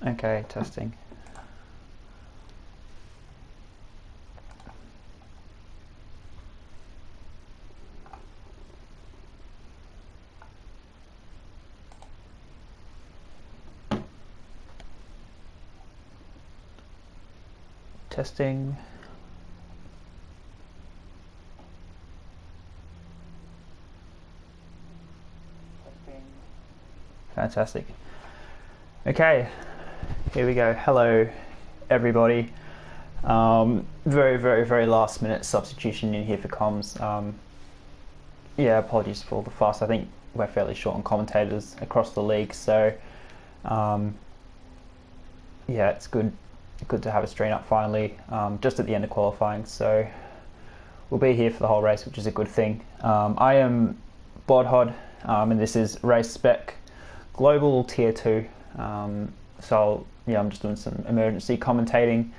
Okay, testing. Testing. Fantastic. Okay, here we go. Hello, everybody. Very last minute substitution in here for comms. Yeah, apologies for all the fuss. I think we're fairly short on commentators across the league, so yeah, it's good to have a stream up finally, just at the end of qualifying. So we'll be here for the whole race, which is a good thing. I am Bodhod, and this is Race Spec Global Tier 2. So yeah, I'm just doing some emergency commentating.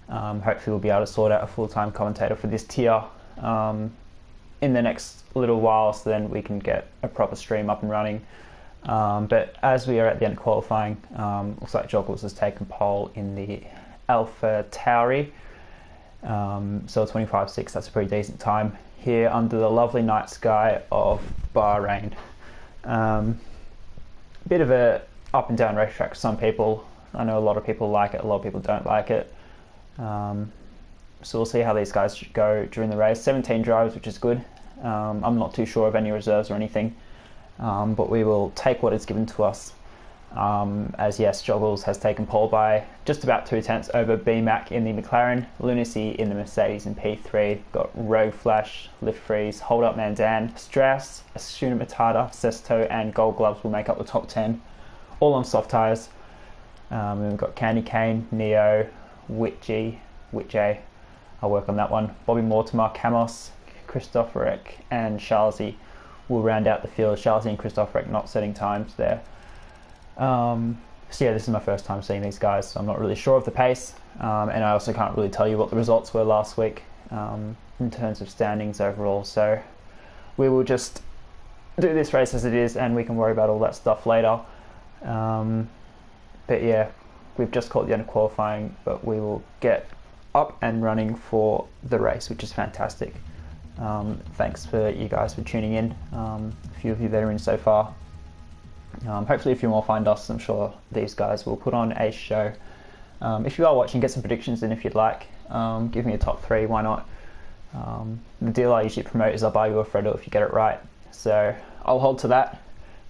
Hopefully we'll be able to sort out a full-time commentator for this tier in the next little while, so then we can get a proper stream up and running. But as we are at the end of qualifying, looks like Joggles has taken pole in the Alpha Tauri. So 25.6, that's a pretty decent time here under the lovely night sky of Bahrain. Bit of a up and down racetrack for some people. I know a lot of people like it, a lot of people don't like it. So we'll see how these guys go during the race. 17 drivers, which is good. I'm not too sure of any reserves or anything, but we will take what is given to us. As yes, Joggles has taken pole by just about 2 tenths over BMAC in the McLaren, Lunacy in the Mercedes in P3, got Rogue Flash, Lift Freeze, Hold Up Mandan, Strauss, Asuna Matata, Sesto and Gold Gloves will make up the top 10, all on soft tyres. We've got Candy Cane, Neo, Witchy, I'll work on that one, Bobby Mortimer, Camos, Christopherek and Charlesy will round out the field. Charlesy and Christopherek not setting times there. So yeah, this is my first time seeing these guys, so I'm not really sure of the pace, and I also can't really tell you what the results were last week in terms of standings overall, so we will just do this race as it is and we can worry about all that stuff later. But yeah, we've just caught the end of qualifying, but we will get up and running for the race, which is fantastic. Thanks for you guys for tuning in, a few of you that are in so far. Hopefully a few more find us. I'm sure these guys will put on a show. If you are watching, get some predictions in if you'd like. Give me a top 3, why not? The deal I usually promote is I'll buy you a Freddo if you get it right, so I'll hold to that.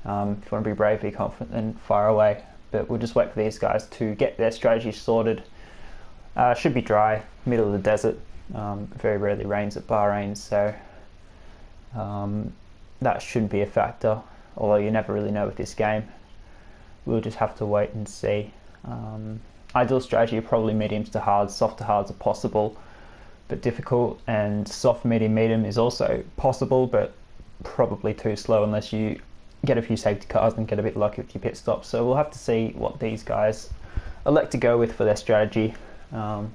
If you want to be brave, be confident, then fire away, but we'll just wait for these guys to get their strategy sorted. Should be dry, middle of the desert, very rarely rains at Bahrain, so that shouldn't be a factor, although you never really know with this game. We'll just have to wait and see. Ideal strategy, probably mediums to hards. Soft to hards are possible but difficult, and soft medium is also possible but probably too slow unless you get a few safety cars and get a bit lucky with your pit stops. So we'll have to see what these guys elect to go with for their strategy.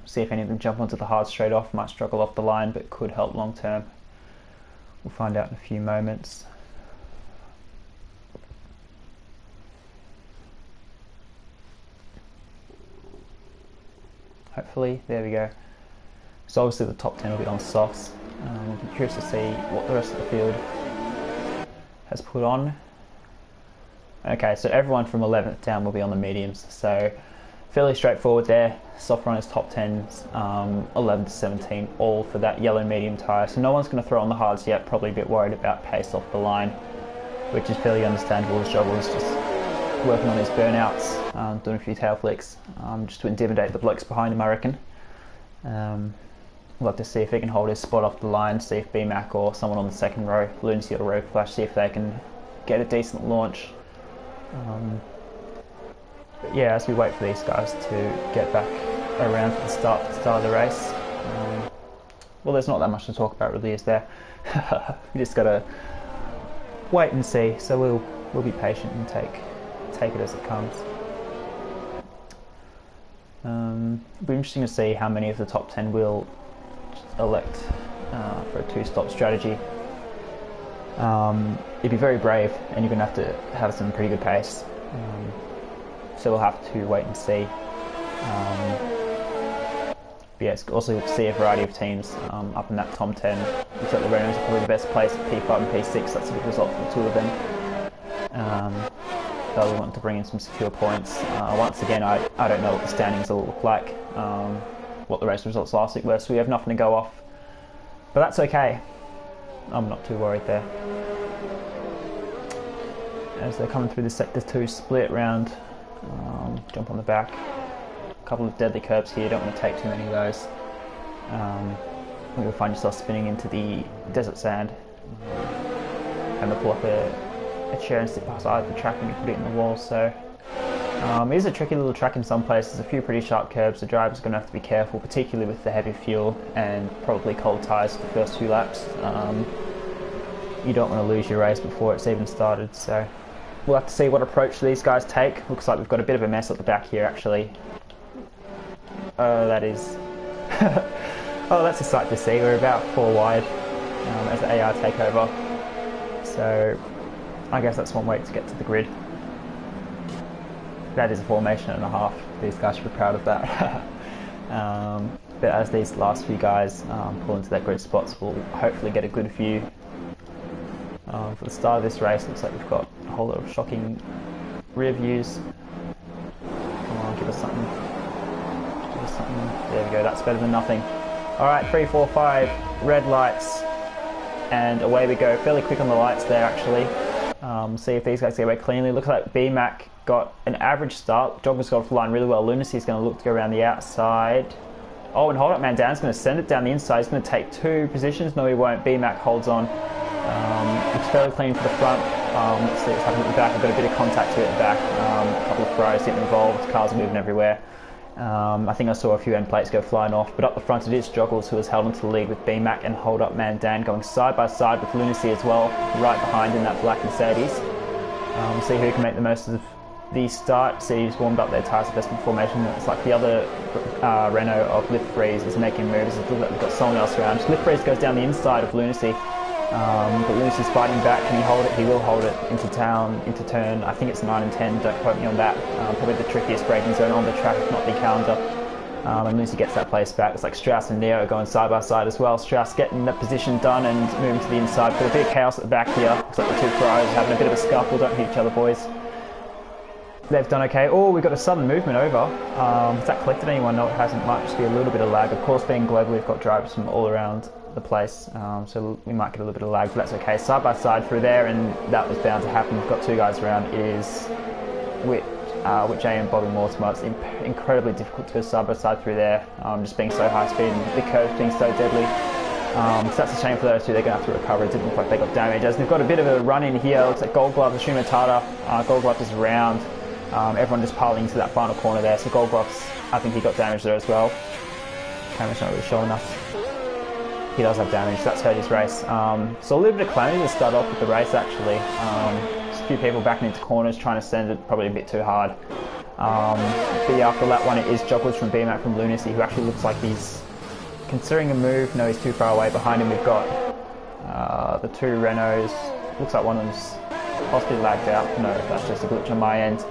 See if any of them jump onto the hard straight off. Might struggle off the line but could help long term. We'll find out in a few moments. Hopefully, there we go. So obviously the top 10 will be on softs. I'll be curious to see what the rest of the field has put on. Okay, so everyone from 11th down will be on the mediums, so fairly straightforward there. Soft runners top 10s, 11 to 17, all for that yellow medium tyre. So no one's going to throw on the hards yet, probably a bit worried about pace off the line, which is fairly understandable as Joggles just working on his burnouts, doing a few tail flicks, just to intimidate the blokes behind him, I reckon. We'll have to see if he can hold his spot off the line, see if BMAC or someone on the second row, Lunacy or Rogue Flash, see if they can get a decent launch. But yeah, as we wait for these guys to get back around to the start of the race, well, there's not that much to talk about really, is there? We just gotta wait and see, so we'll be patient and take it as it comes. It'll be interesting to see how many of the top 10 will elect for a 2-stop strategy. You'd be very brave, and you're going to have some pretty good pace. so we'll have to wait and see. But yeah, it's also good to see a variety of teams up in that top 10. Looks like the Renaults are probably the best place at P5 and P6. That's a good result for the two of them. They'll want to bring in some secure points. Once again, I don't know what the standings will look like, what the race results last week were, so we have nothing to go off. But that's okay. I'm not too worried there. As they're coming through the Sector 2 split round, jump on the back. A couple of deadly curbs here, don't want to take too many of those. You'll find yourself spinning into the desert sand. And they'll pull up a chair and sit beside the track and you put it in the wall. So it is a tricky little track in some places, a few pretty sharp curbs. The driver's going to have to be careful, particularly with the heavy fuel and probably cold tyres for the first few laps. You don't want to lose your race before it's even started, so we'll have to see what approach these guys take. Looks like we've got a bit of a mess at the back here actually. That is oh, that's a sight to see. We're about 4 wide as the AR take over, so I guess that's one way to get to the grid. That is a formation and a half. These guys should be proud of that. But as these last few guys pull into their grid spots, we'll hopefully get a good view. For the start of this race, looks like we've got a whole lot of shocking rear views. Come on, give us something. Give us something. There we go, that's better than nothing. Alright, 3, 4, 5, red lights, and away we go. Fairly quick on the lights there actually. See if these guys get away cleanly. Looks like BMAC got an average start. Jogger's got off the line really well. Lunacy's going to look to go around the outside. Oh, and Hold Up Man Down's going to send it down the inside. He's going to take 2 positions. No, he won't. BMAC holds on. It's fairly clean for the front. Let's see what's happening at the back. I've got a bit of contact to it at the back. A couple of throws getting involved. Cars are moving everywhere. I think I saw a few end plates go flying off, but up the front it is Joggles who has held onto the lead with BMAC and Hold Up Man Dan going side by side with Lunacy as well, right behind in that black Mercedes. See who can make the most of the start. See who's warmed up their tyres investment formation. It's like the other Renault of Lift Freeze is making moves. It looks like we've got someone else around. Lift Freeze goes down the inside of Lunacy. But Lunacy's fighting back. Can he hold it? He will hold it into turn. I think it's 9 and 10, don't quote me on that. Probably the trickiest braking zone on the track, if not the calendar. And Lunacy gets that place back. It's like Strauss and Neo going side by side as well. Strauss getting that position done and moving to the inside. Got a bit of chaos at the back here. Looks like the two Ferraris having a bit of a scuffle. Don't hit each other, boys. They've done okay. Oh, we've got a sudden movement over. Has that collected anyone? No, it hasn't. Might just be a little bit of lag. Of course, being global, we've got drivers from all around the place, so we might get a little bit of lag, but that's okay. Side by side through there, and that was bound to happen. We've got 2 guys around. It is Whit J and Bobby Mortimer. It's incredibly difficult to go side by side through there, just being so high speed and the curves being so deadly. So that's a shame for those two. They're going to have to recover. It didn't look like they got damage. As they've got a bit of a run in here. Looks like Gold Glove, Ashima Tata. Gold Glove is around. Everyone just piling into that final corner there. So Gold Glove's, I think he got damage there as well. Camera's not really showing us. He does have damage, so that's hurt his race. So a little bit of calamity to start off with the race actually. Just a few people backing into corners, trying to send it probably a bit too hard. But yeah, after lap 1 it is Joggles from BMAC from Lunacy, who actually looks like he's considering a move. No, he's too far away. Behind him we've got the 2 Renaults. Looks like one of them's possibly lagged out. No, that's just a glitch on my end.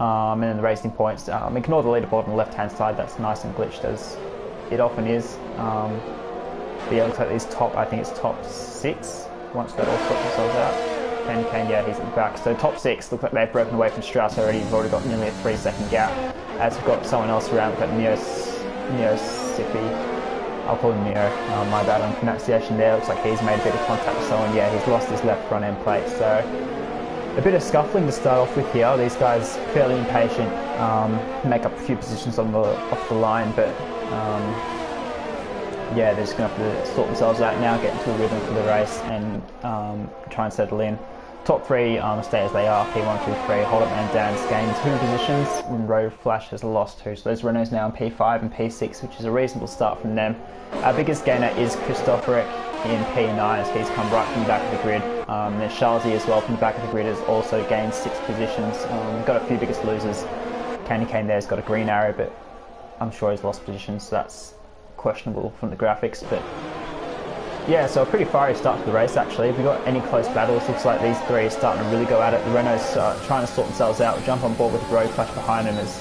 And then the racing points. Ignore the leaderboard on the left hand side, that's nice and glitched as it often is. But yeah, it looks like these I think it's top 6, once they all sort themselves out. Candy Cane, yeah, he's at the back. So top 6, looks like they've broken away from Strauss already. We've already got nearly a 3-second gap. As we've got someone else around, we've got Neo Sippy. I'll call him Neo, my bad on pronunciation there. Looks like he's made a bit of contact with someone. Yeah, he's lost his left front end plate. So a bit of scuffling to start off with here. These guys fairly impatient, make up a few positions off the line, but yeah, they're just going to have to sort themselves out now, get into a rhythm for the race and try and settle in. Top 3 stay as they are. P1, 2, 3. Hold Up Man Dan's gained 2 positions and Road Flash has lost 2. So those Renaults now in P5 and P6, which is a reasonable start from them. Our biggest gainer is Christofferek in P9 as he's come right from the back of the grid. And then Shalzi as well from the back of the grid has also gained 6 positions. We've got a few biggest losers. Candy Cane there's got a green arrow, but I'm sure he's lost positions, so that's questionable from the graphics. But Yeah, so a pretty fiery start to the race actually. If we've got any close battles, looks like these three are starting to really go at it. The Renault's trying to sort themselves out, jump on board with the road clash behind him as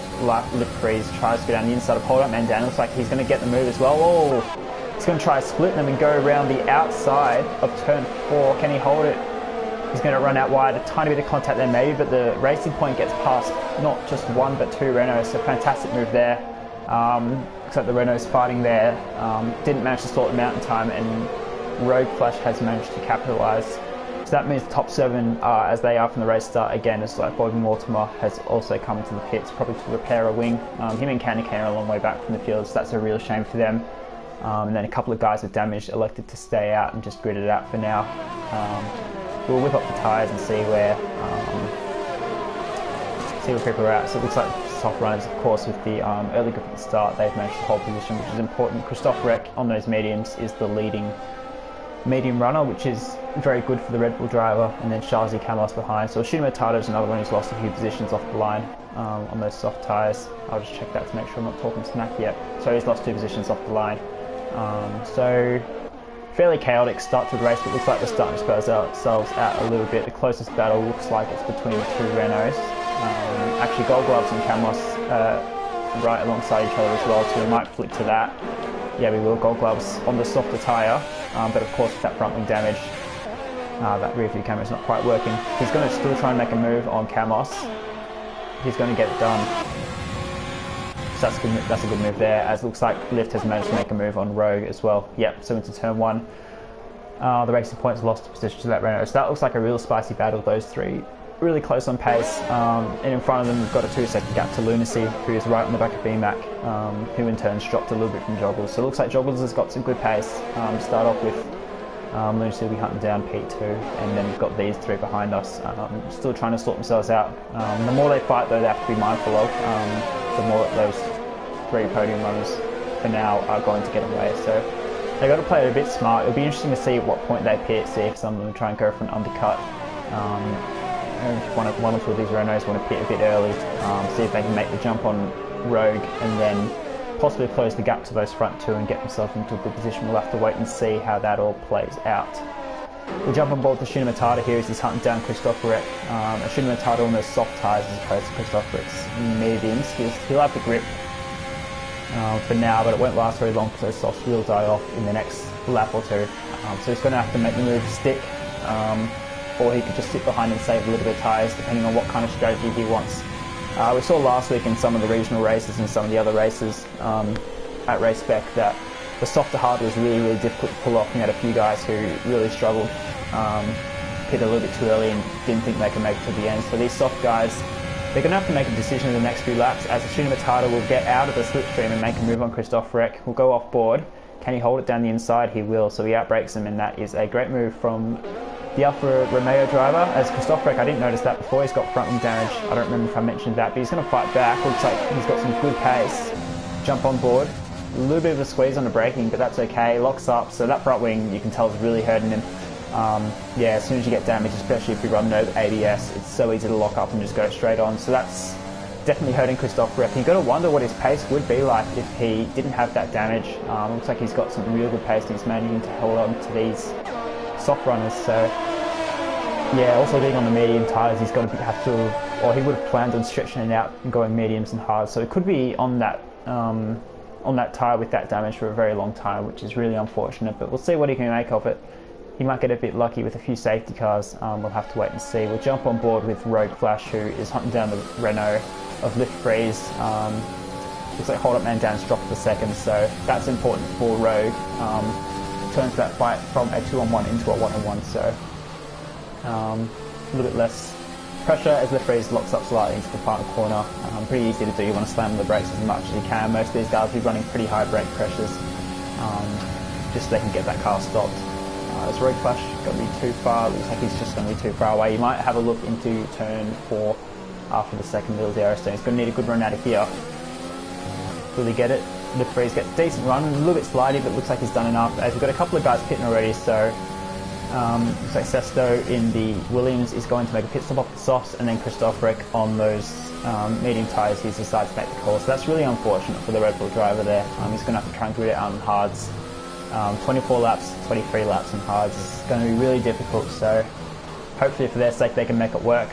Lip Freeze tries to go down the inside of Hold Up Man down. Looks like he's going to get the move as well. Oh, he's going to try to split them and go around the outside of turn 4. Can he hold it? He's going to run out wide, a tiny bit of contact there maybe, but the Racing Point gets past not just one but two Renaults, so fantastic move there. Looks like the Renault's fighting there, didn't manage to sort them out in time, and Rogue Flash has managed to capitalise. So that means the top 7 are as they are from the race start. Again, it's like Bobby Mortimer has also come into the pits, probably to repair a wing. Him and Candy Cane are a long way back from the field, so that's a real shame for them. And then a couple of guys with damage elected to stay out and just grit it out for now. We'll whip up the tyres and see where people are at. So it looks like soft runners, of course, with the early grip at the start, they've managed to hold position, which is important. Christophe Rec on those mediums is the leading medium runner, which is very good for the Red Bull driver, and then Charles Camelos behind. So Shima Tata is another one who's lost a few positions off the line on those soft tyres. I'll just check that to make sure I'm not talking smack yet. So he's lost 2 positions off the line. So fairly chaotic start to the race, but it looks like we're starting to spell ourselves out a little bit. The closest battle looks like it's between the 2 Renaults. Actually, Gold Gloves and Camelos right alongside each other as well, so we might flick to that. Yeah, we will. Gold Gloves on the softer tyre, but of course with that front wing damage, that rear view camera is not quite working. He's going to still try and make a move on Camelos. He's going to get it done. So that's a good move there, as it looks like Lift has managed to make a move on Rogue as well. Yep, so into turn 1. The Racing Point's lost position to that Renault. So that looks like a real spicy battle, those 3. Really close on pace, and in front of them we've got a 2-second gap to Lunacy, who is right in the back of BMAC, who in turn dropped a little bit from Joggles. So it looks like Joggles has got some good pace to start off with. Lunacy will be hunting down P2, and then we've got these 3 behind us, still trying to sort themselves out. The more they fight though, they have to be mindful of, the more those 3 podium runners for now are going to get away. So they've got to play it a bit smart. It'll be interesting to see at what point they pit, see if some of them try and go for an undercut. One or 2 of these Renaults want to pit a bit early, see if they can make the jump on Rogue and then possibly close the gap to those front 2 and get themselves into a good position. We'll have to wait and see how that all plays out. We'll jump on board to Shina Matata here as he's hunting down Christophe Rec. Shina Matata on those soft tyres as opposed to Christophe Rec's mediums. He'll have the grip for now, but it won't last very long because those softs will die off in the next lap or 2. So he's going to have to make the move to stick. Or he could just sit behind and save a little bit of tyres, depending on what kind of strategy he wants. We saw last week in some of the regional races and some of the other races at Race Spec that the softer hard was really difficult to pull off. We had a few guys who really struggled, hit a little bit too early and didn't think they could make it to the end. So these soft guys, they're going to have to make a decision in the next few laps, as Shina Matata will get out of the slipstream and make a move on Christophe Rec. Will go off board. Can he hold it down the inside? He will, so he outbrakes him, and that is a great move from the Alfa Romeo driver. As Christophe Rec, I didn't notice that before, he's got front wing damage. I don't remember if I mentioned that, but he's going to fight back. Looks like he's got some good pace. Jump on board. A little bit of a squeeze on the braking, but that's okay. Locks up, so that front wing you can tell is really hurting him. Yeah, as soon as you get damage, especially if you run no ABS, it's so easy to lock up and just go straight on. So that's definitely hurting Christophe Rec. You've got to wonder what his pace would be like if he didn't have that damage. Looks like he's got some real good pace and he's managing to hold on to these soft runners. So yeah, also being on the medium tyres, he's going to have to, or he would have planned on stretching it out and going mediums and hards. So it could be on that tyre with that damage for a very long time, which is really unfortunate. But we'll see what he can make of it. He might get a bit lucky with a few safety cars. We'll have to wait and see. We'll jump on board with Rogue Flash, who is hunting down the Renault of Lift Freeze. Looks like Hold Up Man Down's dropped the second, so that's important for Rogue. Turns that fight from a 2-on-1 into a 1-on-1, so a little bit less pressure as Lift Freeze locks up slightly into the final corner. Pretty easy to do. You want to slam on the brakes as much as you can. Most of these guys will be running pretty high brake pressures, just so they can get that car stopped. This Rogue Flash going to be too far. Looks like he's just going to be too far away. You might have a look into turn 4 after the second little aerostone. He's going to need a good run out of here. Will he get it? Lift Freeze gets a decent run, a little bit slidey, but looks like he's done enough. As we've got a couple of guys pitting already, so looks like Sesto in the Williams is going to make a pit stop off the softs, and then Christophe Rec on those medium tyres, he's decided to make the call. So that's really unfortunate for the Red Bull driver there. He's going to have to try and grit it out on hards. 24 laps, 23 laps on hards is going to be really difficult, so hopefully for their sake they can make it work.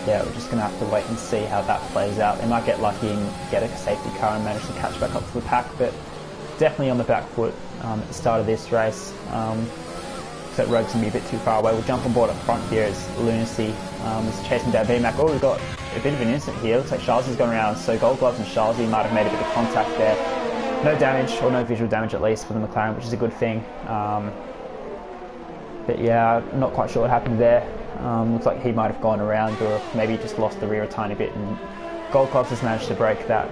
Yeah, we're just going to have to wait and see how that plays out. They might get lucky and get a safety car and manage to catch back up to the pack, but definitely on the back foot at the start of this race. So that road's going to be a bit too far away. We'll jump on board up front here as Lunacy is chasing down VMAC. Oh, we've got a bit of an incident here. Looks like Charlesy's gone around, so Gold Gloves and Charlesy might have made a bit of contact there. No damage, or no visual damage at least, for the McLaren, which is a good thing. But yeah, not quite sure what happened there. Looks like he might have gone around, or maybe just lost the rear a tiny bit, and Gold Gloves has managed to break that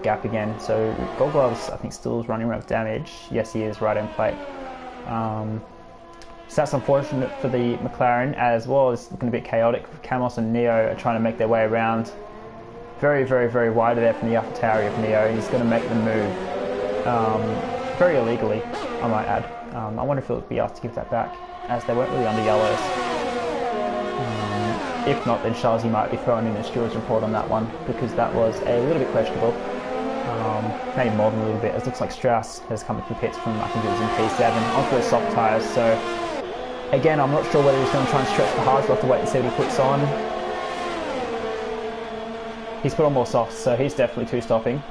gap again. So Gold Gloves, I think, still is running around with damage. Yes, he is, right end plate. So that's unfortunate for the McLaren, as well as looking a bit chaotic. Camos and Neo are trying to make their way around. Very, very, very wide there from the AlphaTauri of Neo. He's going to make the move very illegally, I might add. I wonder if he'll be asked to give that back, as they weren't really under yellows. If not, then Charlesy might be thrown in a steward's report on that one, because that was a little bit questionable. Maybe more than a little bit, as it looks like Strauss has come into the pits from, I think it was in P7, onto those soft tyres. So again, I'm not sure whether he's going to try and stretch the hards. We'll have to wait and see what he puts on. He's put on more softs, so he's definitely two-stopping.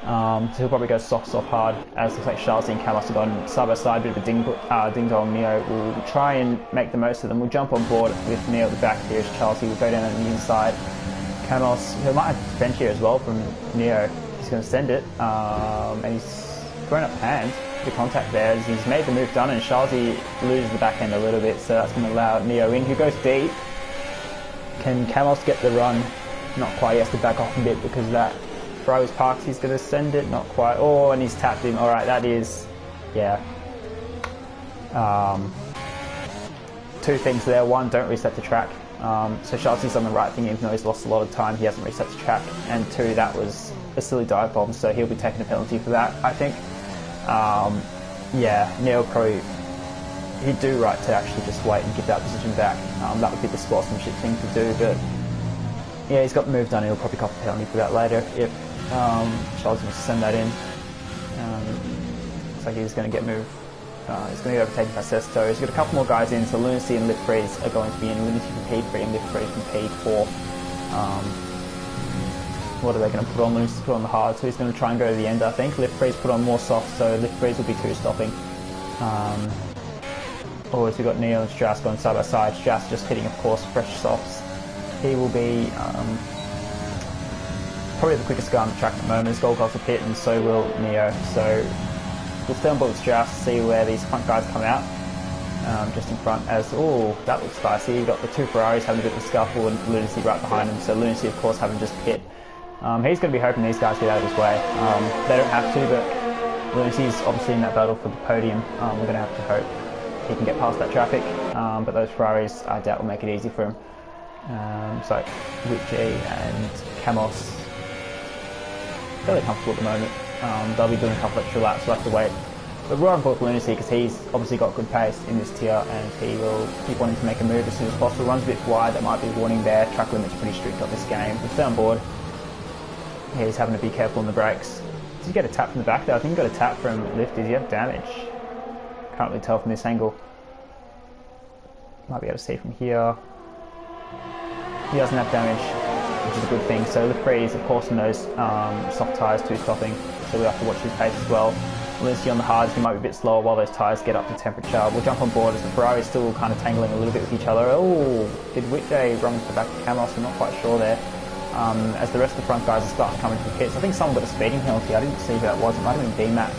So he'll probably go soft, hard, as looks like Charlesy and Camos have gone side by side, bit of a ding-dong. Neo will try and make the most of them. We'll jump on board with Neo at the back here as Charlesy will go down on the inside. Camos, who might have defend here as well from Neo, he's going to send it, and he's thrown up hand. The contact there as he's made the move done, and Charlesy loses the back end a little bit, so that's going to allow Neo in, who goes deep. Can Camos get the run? Not quite, he has to back off a bit because of that. Ferrari's parked, he's going to send it, not quite. Oh, and he's tapped him. Alright, that is, yeah. Two things there. One, don't reset the track. So Charlesy's done the right thing, even though he's lost a lot of time, he hasn't reset the track. And two, that was a silly dive bomb, so he'll be taking a penalty for that, I think. Yeah, Neo probably, he'd do right to actually just wait and give that position back. That would be the sportsmanship thing to do, but yeah, he's got the move done. He'll probably cop a penalty for that later if Charles wants to send that in. Looks like he's going to get moved. He's going to get overtaken by Sesto. He's got a couple more guys in, so Lunacy and Lift Freeze are going to be in. Lunacy from P3 and Lift Freeze from P4. What are they going to put on? Lunacy's put on the hard, so he's going to try and go to the end, I think. Lift Freeze put on more soft, so Lift Freeze will be two-stopping. Or we've got Neo and Strauss going side by side. Strauss just hitting, of course, fresh softs. He will be probably the quickest guy on the track at the moment. His Gold Gloves will pit, and so will Neo. So we'll stay on board with Strauss, see where these front guys come out. Just in front as, oh, that looks spicy. You've got the two Ferraris having a bit of a scuffle and Lunacy right behind him. So Lunacy, of course, having just pit. He's going to be hoping these guys get out of his way. They don't have to, but Lunacy's obviously in that battle for the podium. We're going to have to hope he can get past that traffic. But those Ferraris, I doubt, will make it easy for him. So Richie and Camos, fairly comfortable at the moment. They'll be doing a couple extra laps, we'll have to wait. But we're on board with Lunacy because he's obviously got good pace in this tier, and he will keep wanting to make a move as soon as possible. Runs a bit wide, that might be a warning there. Track limit's pretty strict on this game. We'll stay on board. Yeah, he's having to be careful on the brakes. Did you get a tap from the back there? I think he got a tap from Lift. Did he have damage? Can't really tell from this angle. Might be able to see from here. He doesn't have damage, which is a good thing. So Lift Freeze, of course, in those soft tyres, two-stopping, so we have to watch his pace as well. Lunacy on the hards, he might be a bit slower while those tyres get up to temperature. We'll jump on board as the Ferrari's still kind of tangling a little bit with each other. Oh, did Whitday run to the back of Camos? I'm not quite sure there. As the rest of the front guys are starting to come into the pits. I think someone got a speeding penalty. I didn't see who that was. It might have been DMAC.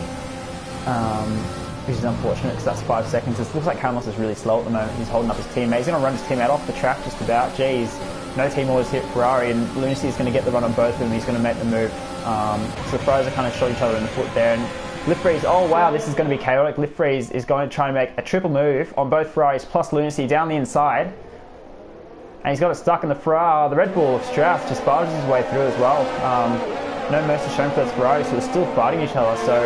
Which is unfortunate because that's 5 seconds. It looks like Camos is really slow at the moment. He's holding up his teammate. He's going to run his teammate off the track just about. Jeez. No team orders hit Ferrari, and Lunacy is going to get the run on both of them. He's going to make the move. So the Ferraris are kind of shot each other in the foot there. And Lift Freeze, oh wow, this is going to be chaotic. Lift Freeze is going to try and make a triple move on both Ferraris plus Lunacy down the inside. And he's got it stuck in the Ferrari. The Red Bull of Strauss just barges his way through as well. No mercy shown for those Ferraris who are still fighting each other. So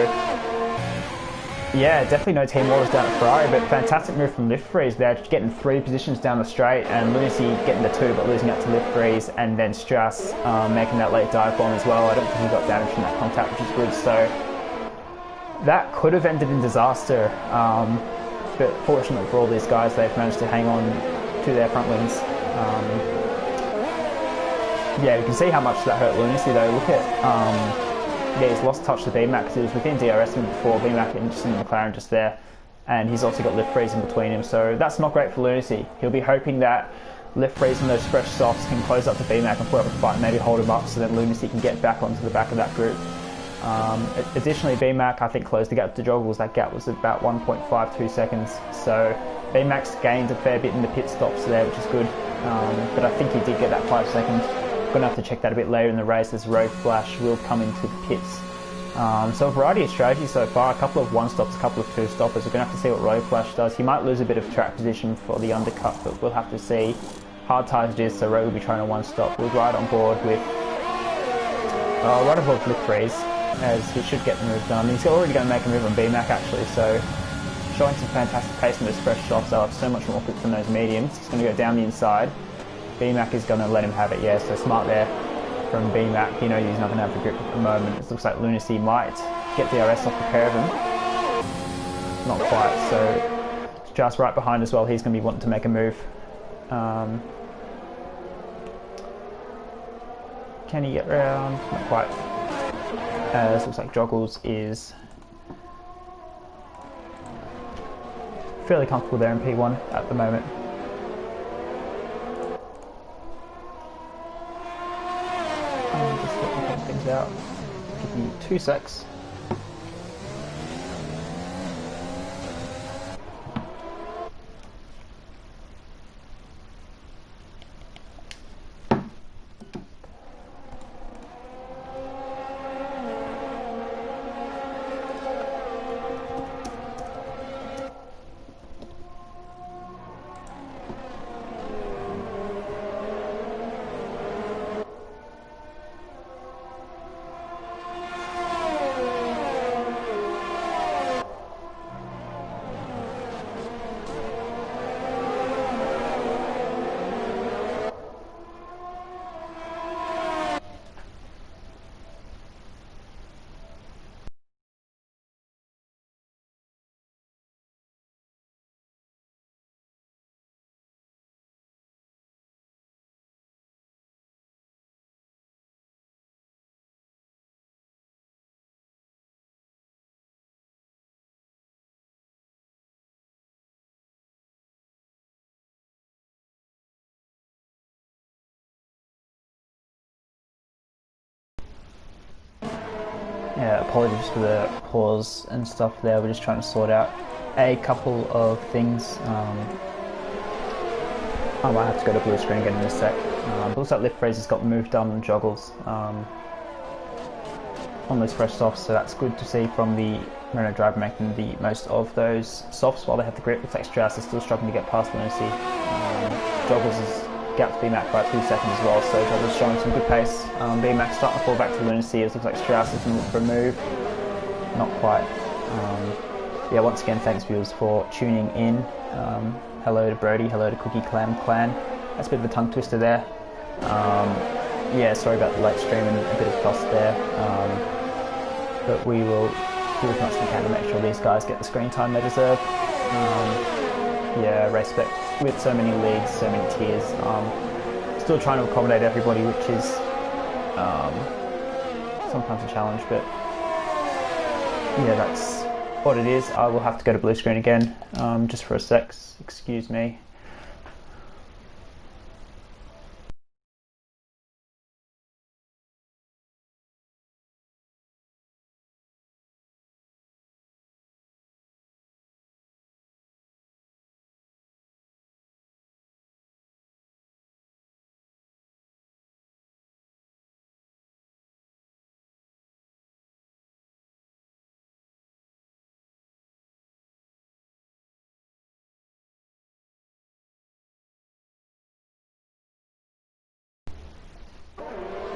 yeah, definitely no team orders down at Ferrari, but fantastic move from Lift Freeze there, getting 3 positions down the straight, and Lunacy getting the 2 but losing out to Lift Freeze, and then Strauss making that late dive bomb as well. I don't think he got damage from that contact, which is good. So that could have ended in disaster, but fortunately for all these guys, they've managed to hang on to their front wings. Yeah, you can see how much that hurt Lunacy though. Look at, yeah, he's lost touch to BMAC because he was within DRS before. BMAC and just in the McLaren just there, and he's also got lift freeze in between him, so that's not great for Lunacy. He'll be hoping that lift freeze and those fresh softs can close up to BMAC and put up a fight and maybe hold him up so that Lunacy can get back onto the back of that group. Additionally, BMAC I think closed the gap to Joggles. That gap was about 1.52 seconds, so BMAC's gained a fair bit in the pit stops there, which is good, but I think he did get that 5 seconds. Gonna have to check that a bit later in the race as Road Flash will come into the pits. So a variety of strategies so far, a couple of one stops, a couple of two stoppers. We're gonna have to see what Road Flash does. He might lose a bit of track position for the undercut, but we'll have to see. Hard tyres it is, so Road will be trying a one stop. We'll ride on board with right above lift freeze, as he should get the move done. He's already going to make a move on BMAC actually, so showing some fantastic pace in those fresh softs. They'll have so much more grip than those mediums. He's going to go down the inside. BMAC is going to let him have it, yeah, so smart there from BMAC. He knows he's not going to have the grip at the moment. It looks like Lunacy might get the DRS off the pair of them. Not quite, so just right behind as well. He's going to be wanting to make a move. Can he get round? Not quite. This looks like Joggles is fairly comfortable there in P1 at the moment. Just looking things out. Give me 2 secs. Yeah, apologies for the pause and stuff there. We're just trying to sort out a couple of things. I might have to go to blue screen again in a sec. But looks like lift freeze has got moved on Joggles on those fresh softs, so that's good to see from the Renault driver making the most of those softs while they have the grip. Looks like Strauss is still struggling to get past Lunacy. Joggles is gapped BMAC by 2 seconds as well, so Joggles showing some good pace. BMAC starting to fall back to Lunacy. It looks like Strauss is going to look for a move. Not quite. Yeah, once again, thanks viewers for tuning in. Hello to Brody, hello to Cookie Clan. That's a bit of a tongue twister there. Yeah, sorry about the late stream and a bit of fuss there. But we will do as much as we can to make sure these guys get the screen time they deserve. Yeah, Race Spec with so many leagues, so many tiers. Still trying to accommodate everybody, which is sometimes a challenge, but yeah, that's what it is. I will have to go to blue screen again, just for a sec. Excuse me.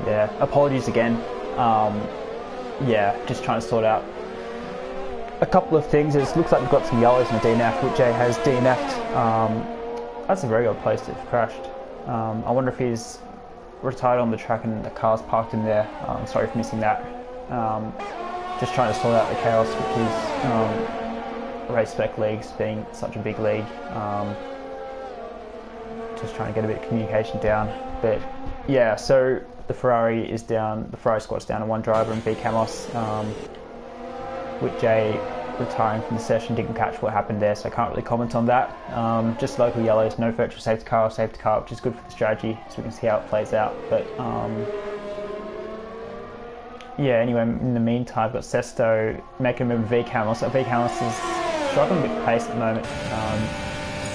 Yeah, apologies again. Yeah, just trying to sort out a couple of things. It looks like we've got some yellows in the DNF, which Jay has DNF'd. That's a very odd place to have crashed. I wonder if he's retired on the track and the car's parked in there. Sorry for missing that. just trying to sort out the chaos, which is race spec leagues being such a big league. Just trying to get a bit of communication down. But yeah, so the Ferrari is down, the Ferrari squad's down to one driver in VCamos, with Jay retiring from the session. Didn't catch what happened there, so I can't really comment on that. Just local yellows, no virtual safety car, which is good for the strategy, so we can see how it plays out. But yeah, anyway, in the meantime, I've got Sesto making a move with VCamos. So VCamos is struggling a bit of pace at the moment.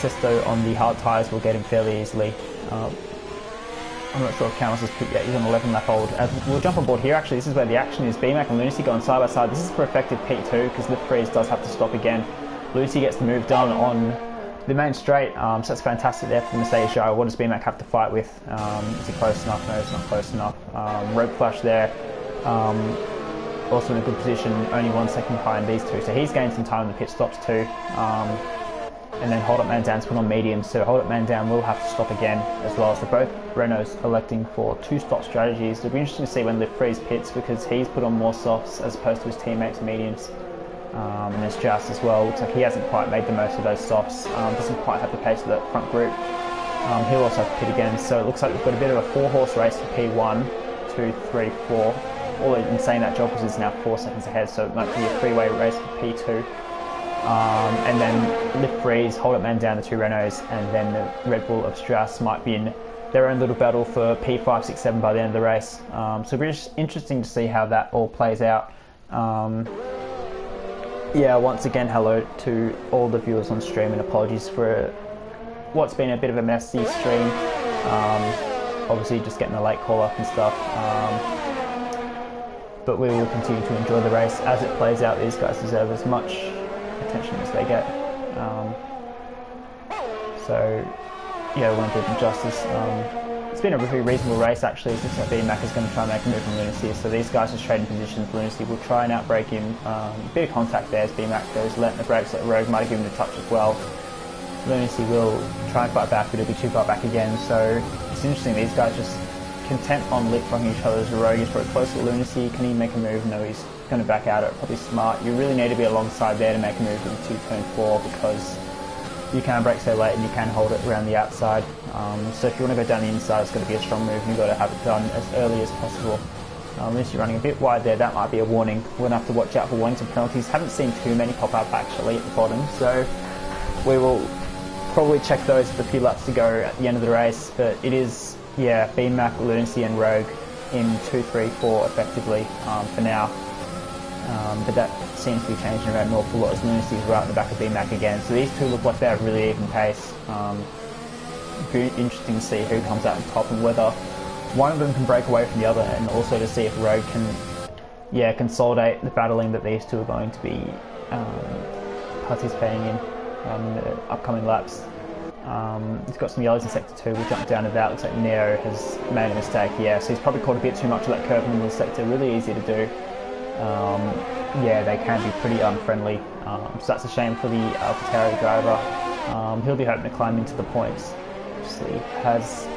Sesto on the hard tyres will get him fairly easily. I'm not sure if Camus has picked yet, he's on 11 lap old. We'll jump on board here actually, this is where the action is. BMAC and Lunacy going side by side. This is for effective P2 because Lift Freeze does have to stop again. Lunacy gets the move done on the main straight, so that's fantastic there for the Mercedes driver. What does BMAC have to fight with? Is he close enough? No, it's not close enough. Rogue Flash there. Also in a good position, only 1 second behind these two. So he's gained some time in the pit stops too. And then Hold Up Man Down's put on medium, so Hold Up Man Down will have to stop again as well. So both Renaults electing for 2 stop strategies. It'll be interesting to see when Lift Freeze pits because he's put on more softs as opposed to his teammates mediums. And there's Jas as well. Looks like he hasn't quite made the most of those softs. Doesn't quite have the pace of that front group. He'll also have to pit again. So it looks like we've got a bit of a 4-horse race for P1, 2, 3, 4. All in saying that, Joggles is now 4 seconds ahead, so it might be a 3-way race for P2. And then Lift Freeze, Hold Up Man Down, the 2 Renaults, and then the Red Bull of Strauss might be in their own little battle for P5, 6, 7 by the end of the race. So it'll be interesting to see how that all plays out. Yeah, once again, hello to all the viewers on stream and apologies for what's been a bit of a messy stream. Obviously just getting a late call up and stuff. But we will continue to enjoy the race as it plays out. These guys deserve as much attention as they get. So yeah, we want to do them justice. It's been a really reasonable race actually. It looks like BMAC is going to try and make a move from Lunacy, so these guys are trading positions. Lunacy will try and outbrake him. A bit of contact there as BMAC goes letting the brakes, like Rogue might have given him a touch as well. Lunacy will try and fight back, but it'll be too far back again, so it's interesting, these guys just content on leapfrogging each other. As Rogue is very close to Lunacy. Can he make a move? No, he's going to back out at it. Probably smart. You really need to be alongside there to make a move in 2 turn 4 because you can brake so late and you can hold it around the outside. So if you want to go down the inside, it's going to be a strong move and you've got to have it done as early as possible. Lunacy running a bit wide there, that might be a warning. We're going to have to watch out for warnings and penalties. Haven't seen too many pop up actually at the bottom, so we will probably check those with a few laps to go at the end of the race. But it is, yeah, BMAC, Lunacy and Rogue in 2, 3, 4 effectively for now. But that seems to be changing around an awful lot as Lunacy is right in the back of BMAC again. So these two look like they're at really even pace. Very interesting to see who comes out on top and whether one of them can break away from the other, and also to see if Rogue can, yeah, consolidate the battling that these two are going to be participating in the upcoming laps. He's got some yellows in sector 2, we'll jump down to that. Looks like Neo has made a mistake, yeah, so he's probably caught a bit too much of that curve in the middle sector, really easy to do. Yeah, they can be pretty unfriendly, so that's a shame for the AlphaTauri driver. He'll be hoping to climb into the points. Obviously has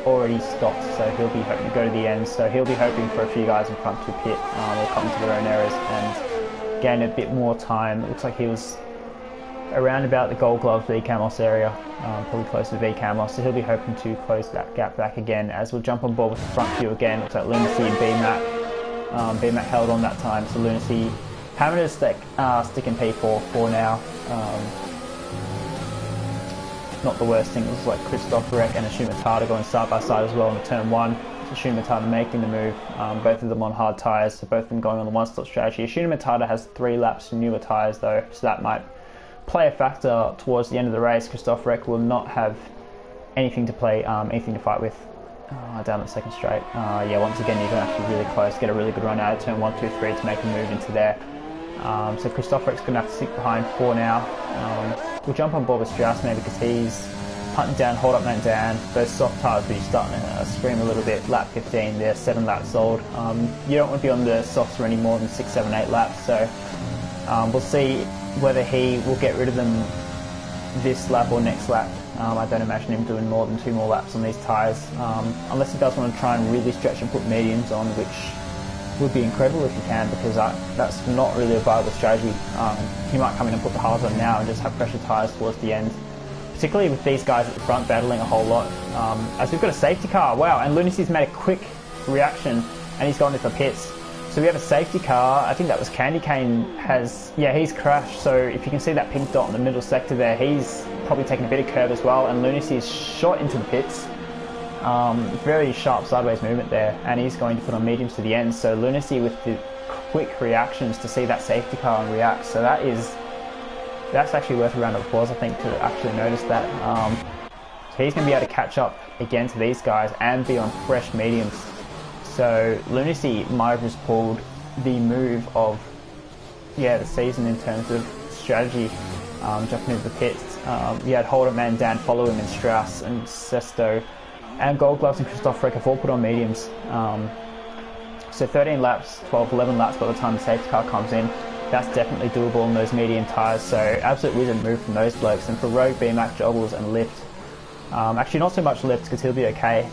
already stopped, so he'll be hoping to go to the end, so he'll be hoping for a few guys in front to pit or come to their own areas and gain a bit more time. It looks like he was around about the Gold Glove VCamos area, probably close to VCamos, so he'll be hoping to close that gap back again as we'll jump on board with the front view again. Looks like Lunacy and BMAC. BMAC held on that time, so Lunacy having to stick in P4 for now. Not the worst thing. It looks like Christoph Rek and Ashuma Tada going side by side as well in the turn 1. Ashuma Tada making the move, both of them on hard tyres, so both of them going on the one-stop strategy. Ashuma Tada has 3 laps of newer tyres though, so that might play a factor towards the end of the race. Christoph Rek will not have anything to play, anything to fight with down the second straight. Yeah, once again you're going to have to be really close, get a really good run out of turn 1, 2, 3 to make a move into there. So Christoph Rek's going to have to stick behind 4 now. We'll jump on board with Strauss maybe because he's hunting down, Hold Up Man Down. Those soft tyres will be starting to scream a little bit. Lap 15, they're 7 laps old. You don't want to be on the softs for any more than 6, 7, 8 laps, so we'll see whether he will get rid of them this lap or next lap. I don't imagine him doing more than 2 more laps on these tyres, unless he does want to try and really stretch and put mediums on, which would be incredible if he can, because that's not really a viable strategy. He might come in and put the hards on now and just have fresher tyres towards the end, particularly with these guys at the front battling a whole lot. As we've got a safety car, wow, and Lunacy's made a quick reaction and he's gone into the pits. So we have a safety car. I think that was Candy Cane he's crashed. So if you can see that pink dot in the middle sector there, he's probably taken a bit of curve as well, and Lunacy's shot into the pits. Very sharp sideways movement there, and he's going to put on mediums to the end. So Lunacy with the quick reactions to see that safety car and react. So that's actually worth a round of applause, I think, to actually notice that. So he's going to be able to catch up again to these guys and be on fresh mediums. So Lunacy might have just pulled the move of the season in terms of strategy, jumping into the pits. You had Holden and Dan follow him, and Strauss and Sesto and Gold Gloves and Christoph Freck have all put on mediums. So 13 laps, 12, 11 laps by the time the safety car comes in. That's definitely doable in those medium tyres. So absolute wizard move from those blokes. And for Rogue, BMAC, Joggles and Lift, actually not so much Lift because he'll be okay.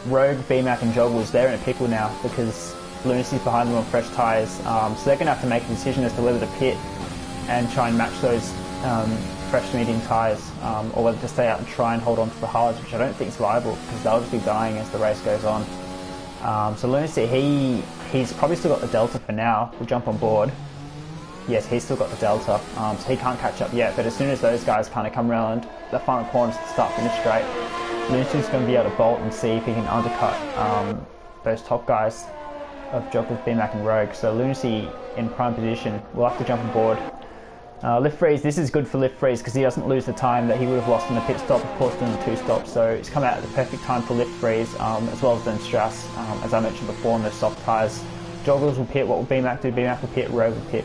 Rogue, BMAC and Joggles, they're in a pickle now because Lunacy's behind them on fresh tyres. So they're going to have to make a decision as to whether to pit and try and match those fresh medium tyres, or whether to stay out and try and hold on to the hards, which I don't think is viable because they'll just be dying as the race goes on. So Lunacy, he's probably still got the Delta for now. We'll jump on board. Yes, he's still got the Delta, so he can't catch up yet, but as soon as those guys kind of come around the final corners to start finish straight, Lunacy's going to be able to bolt and see if he can undercut those top guys of Joggles, BMAC and Rogue. So Lunacy in prime position. We'll have to jump on board. Lift Freeze, this is good for Lift Freeze because he doesn't lose the time that he would have lost in the pit stop, of course, in the 2 stops. So it's come out at the perfect time for Lift Freeze, as well as then Strauss, as I mentioned before, on those soft tyres. Joggles will pit. What will BMAC do? BMAC will pit, Rogue will pit.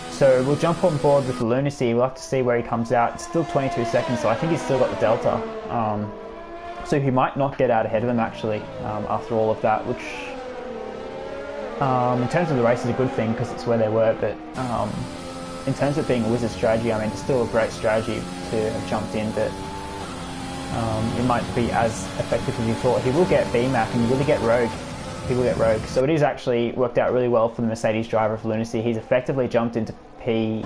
So we'll jump on board with the Lunacy. We'll have to see where he comes out. It's still 22 seconds, so I think he's still got the Delta. So he might not get out ahead of him, actually, after all of that, which in terms of the race is a good thing because it's where they were, but in terms of being a wizard strategy, I mean, it's still a great strategy to have jumped in, but it might be as effective as you thought. He will get BMAC and he will get Rogue. He will get Rogue. So it is actually worked out really well for the Mercedes driver of Lunacy. He's effectively jumped into P...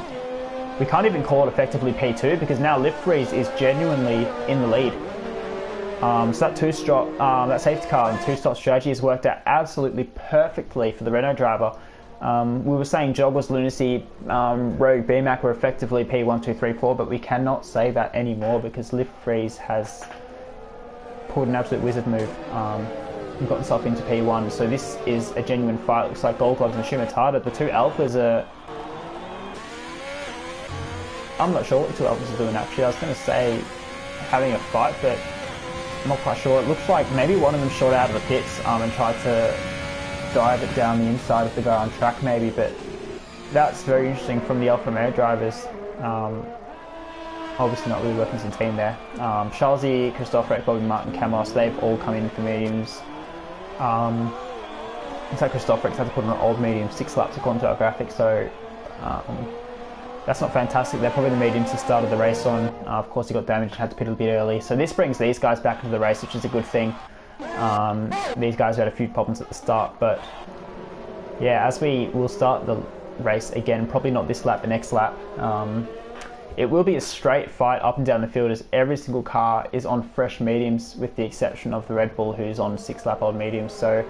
We can't even call it effectively P2 because now Lift Freeze is genuinely in the lead. So that safety car and 2-stop strategy has worked out absolutely perfectly for the Renault driver. We were saying Joggles, Lunacy, Rogue, BMAC were effectively P1, 2, 3, 4, but we cannot say that anymore because Lift Freeze has pulled an absolute wizard move and got himself into P1. So this is a genuine fight. It looks like Gold Gloves and Shumatada, the 2 Alphas are... I'm not sure what the 2 Alphas are doing actually. I was going to say having a fight, but I'm not quite sure. It looks like maybe one of them shot out of the pits and tried to dive it down the inside of the guy on track maybe, but that's very interesting from the Alfa Romeo drivers. Obviously not really working as a team there. Charlesy, Christoph Reck, Bobby Martin, Camos, they've all come in for mediums. Looks like Christoph Reck's had to put on an old medium 6 laps according to our graphics, so that's not fantastic. They're probably the mediums he started the race on. Of course he got damaged and had to pit a bit early, so this brings these guys back into the race, which is a good thing. These guys had a few problems at the start, but yeah, as we will start the race again, probably not this lap, the next lap, it will be a straight fight up and down the field as every single car is on fresh mediums with the exception of the Red Bull who's on 6-lap old mediums. So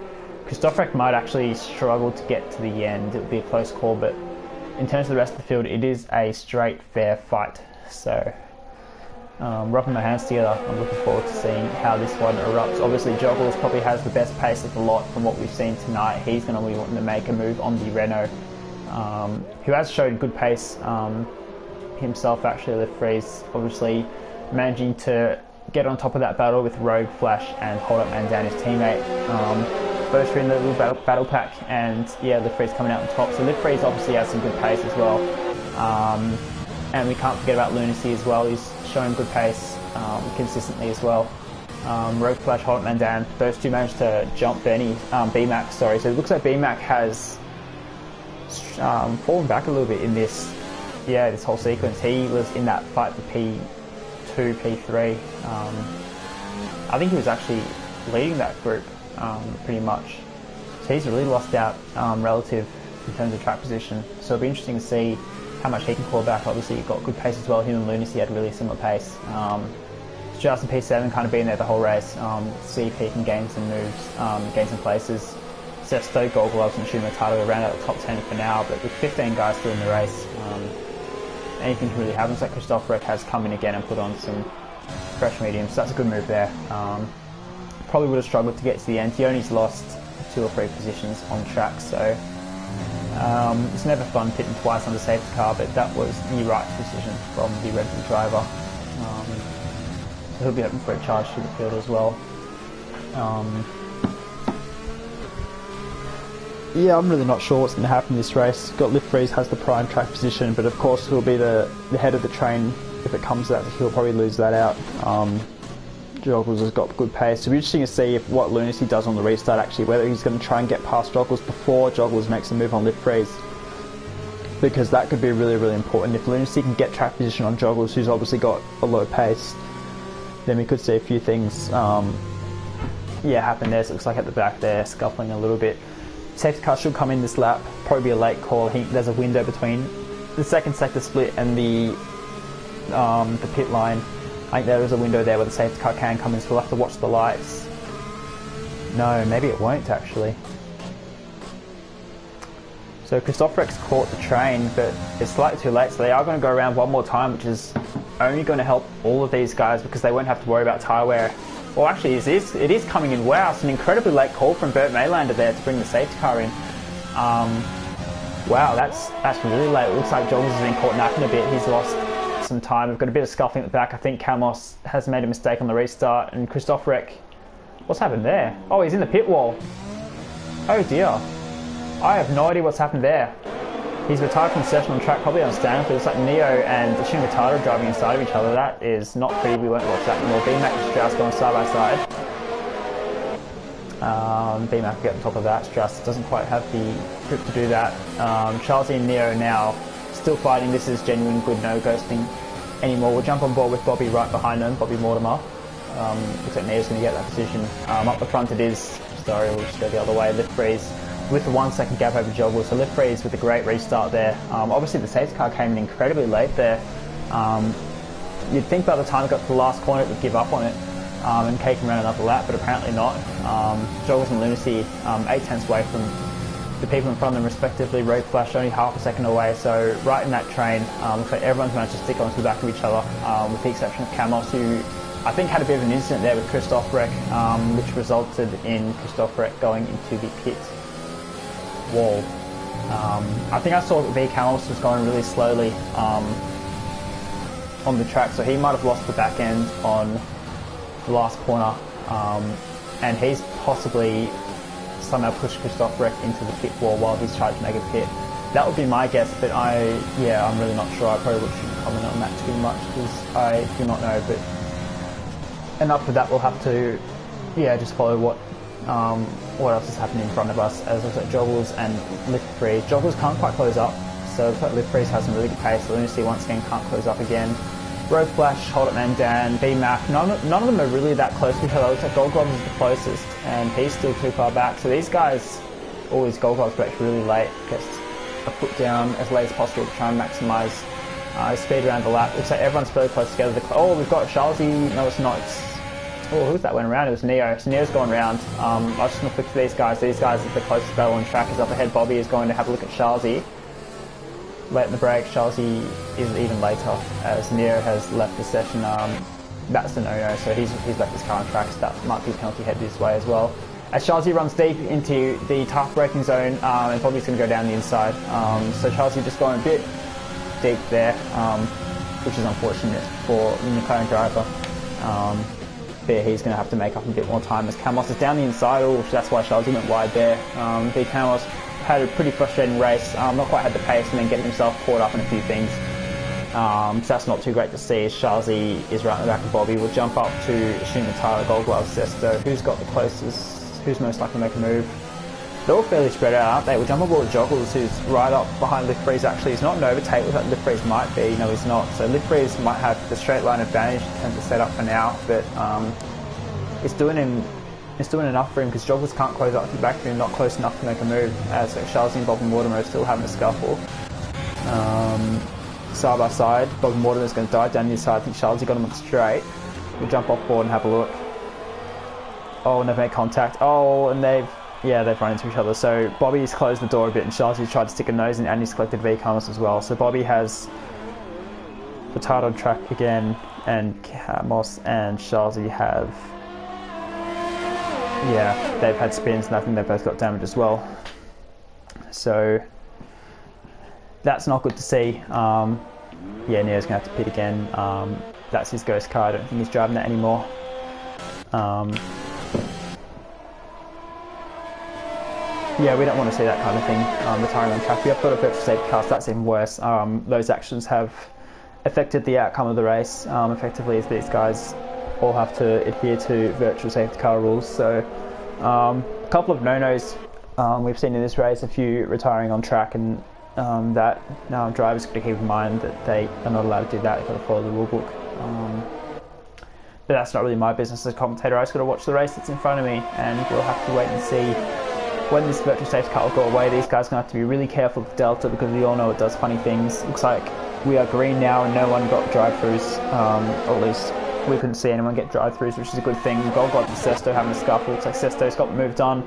Christoph might actually struggle to get to the end. It would be a close call, but in terms of the rest of the field, it is a straight, fair fight. So rubbing my hands together, I'm looking forward to seeing how this one erupts. Obviously Joggles probably has the best pace of the lot from what we've seen tonight. He's going to be wanting to make a move on the Renault, who has showed good pace himself actually. Lift Freeze obviously managing to get on top of that battle with Rogue, Flash and Hold Up Man Dan, his teammate. Both are in the little battle pack, and yeah, Lift Freeze coming out on top. So Lift Freeze obviously has some good pace as well. And we can't forget about Lunacy as well. He's showing good pace consistently as well. Rogue, Flash, Hold Up Man Dan, those two managed to jump BMAC, sorry. So it looks like BMAC has fallen back a little bit in this whole sequence. He was in that fight for P2, P3. I think he was actually leading that group pretty much. So he's really lost out relative in terms of track position. So it'll be interesting to see how much he can claw back. Obviously, he got good pace as well. Him and Lunacy had really similar pace. Just in P7 kind of being there the whole race. See if he can gain some moves, gain some places. Sesto, Gold Gloves and Shuma Tata around out the top 10 for now, but with 15 guys still in the race, anything can really happen. So Christoph Reck has come in again and put on some fresh mediums, so that's a good move there. Probably would have struggled to get to the end. He only's lost 2 or 3 positions on track, so it's never fun pitting twice on the safety car, but that was the right decision from the Red Bull driver. So he'll be open for a charge to the field as well. Yeah, I'm really not sure what's going to happen in this race. Got Lift Freeze has the prime track position, but of course he'll be the head of the train if it comes to that, so he'll probably lose that out. Joggles has got good pace. So it'll be interesting to see what Lunacy does on the restart actually, whether he's going to try and get past Joggles before Joggles makes a move on Lift Freeze. Because that could be really, really important. If Lunacy can get track position on Joggles, who's obviously got a low pace, then we could see a few things happen there. So it looks like at the back there, scuffling a little bit. Safety car should come in this lap, probably be a late call. I think there's a window between the second sector split and the pit line. I think there is a window there where the safety car can come in, so we'll have to watch the lights. No, maybe it won't actually. So Christoph Reck's caught the train, but it's slightly too late, so they are going to go around one more time, which is only going to help all of these guys because they won't have to worry about tyre wear. Well, actually, it is coming in. Wow, it's an incredibly late call from Bert Maylander there to bring the safety car in. Wow, that's really late. It looks like Joggles has been caught napping a bit. He's lost some time. We've got a bit of scuffling at the back. I think Camos has made a mistake on the restart, and Christoph Reck, what's happened there? Oh, he's in the pit wall. Oh dear. I have no idea what's happened there. He's retired from session on track, probably understandably. It looks like Neo and Shun Matata are driving inside of each other. That is not pretty. We won't watch that anymore. BMAC and Strauss going side by side. BMAC will get on top of that. Strauss doesn't quite have the grip to do that. Charlesy and Neo now still fighting. This is genuine good no ghosting anymore. We'll jump on board with Bobby right behind them, Bobby Mortimer. Looks like Neo's going to get that position. Up the front it is, sorry, we'll just go the other way. Lift Freeze with the 1 second gap over Joggles. So Lift Freeze with a great restart there. Obviously the safety car came in incredibly late there. You'd think by the time it got to the last corner it would give up on it and cake him around another lap, but apparently not. Joggles and Lunacy 8/10 away from the people in front of them respectively. Road Flash only half a second away, so right in that train. Looks like everyone's managed to stick onto the back of each other, with the exception of Camos, who I think had a bit of an incident there with Christoph Reck, which resulted in Christoph Reck going into the pit wall. I think I saw that V Camos was going really slowly on the track, so he might have lost the back end on the last corner, and he's possibly somehow pushed Christoph Reck into the pit wall while he's tried to make a pit. That would be my guess, but I'm really not sure. I probably shouldn't comment on that too much because I do not know, but enough of that. We'll have to just follow what else is happening in front of us, as looks like Joggles and Lift Freeze. Joggles can't quite close up, so it looks like Lift Freeze has some really good pace. Lunacy once again can't close up again. Road Flash, Hold Up Man Dan, BMAC, none of them are really that close to each other. It looks like Gold Gloves is the closest, and he's still too far back. So these guys, all these Gold Gloves breaks really late, gets a foot down as late as possible to try and maximise speed around the lap. Looks like everyone's fairly close together. Oh, we've got Charlesy. No, it's not. Who's that went around? It was Neo. So Neo's gone round. I was just going to flick to these guys. These guys are the closest battle on track. Is up ahead. Bobby is going to have a look at Charlesy. Late in the break. Charlesy is even later as Neo has left the session. That's a no-no. So he's left his car on track. So that might be a penalty headed his way as well. As Charlesy runs deep into the tough braking zone, and Bobby's going to go down the inside. So Charlesy just going a bit deep there, which is unfortunate for the McLaren driver. But he's going to have to make up a bit more time as Camos is down the inside. That's why Charlesy went wide there. The Camos had a pretty frustrating race, not quite had the pace, and then getting himself caught up in a few things. So that's not too great to see as Charlesy is right in the back of Bobby. We'll jump up to Shun Tyler, Gold Gloves, Sesto. Who's got the closest? Who's most likely to make a move? They're all fairly spread out, aren't they? We'll jump on board with Joggles, who's right up behind Lift Freeze. Actually, he's not an overtake. Looks like Lift Freeze might be. No, he's not. So Lift Freeze might have the straight line advantage to set up for now, but it's doing him it's doing enough for him because joggers can't close up to the back of him, not close enough to make a move. As Charles and Bob and Mortimer are still having a scuffle. Side by side, Bob and Mortimer is going to dive down the side. I think Charles got him on straight. We'll jump off board and have a look. Oh, and they've made contact. Oh, and they've run into each other. So Bobby's closed the door a bit and Charles tried to stick a nose in and he's collected V-Comas as well. So Bobby has retired on track again, and Moss and Shalsey have, they've had spins and I think they've both got damage as well. So that's not good to see. Neo's going to have to pit again. That's his ghost car. I don't think he's driving that anymore. We don't want to see that kind of thing retiring on track. We have got a virtual safety car, so that's even worse. Those actions have affected the outcome of the race, effectively, as these guys all have to adhere to virtual safety car rules. So a couple of no-nos we've seen in this race, a few retiring on track, and that drivers got to keep in mind that they are not allowed to do that. They've got to follow the rule book. But that's not really my business as a commentator. I just got to watch the race that's in front of me, and we'll have to wait and see when this virtual safety car will go away. These guys are going to have to be really careful with Delta because we all know it does funny things. Looks like we are green now and no one got drive-throughs, or at least we couldn't see anyone get drive-throughs, which is a good thing. Gold got Sesto having a scuffle. Looks like Sesto's got moved on.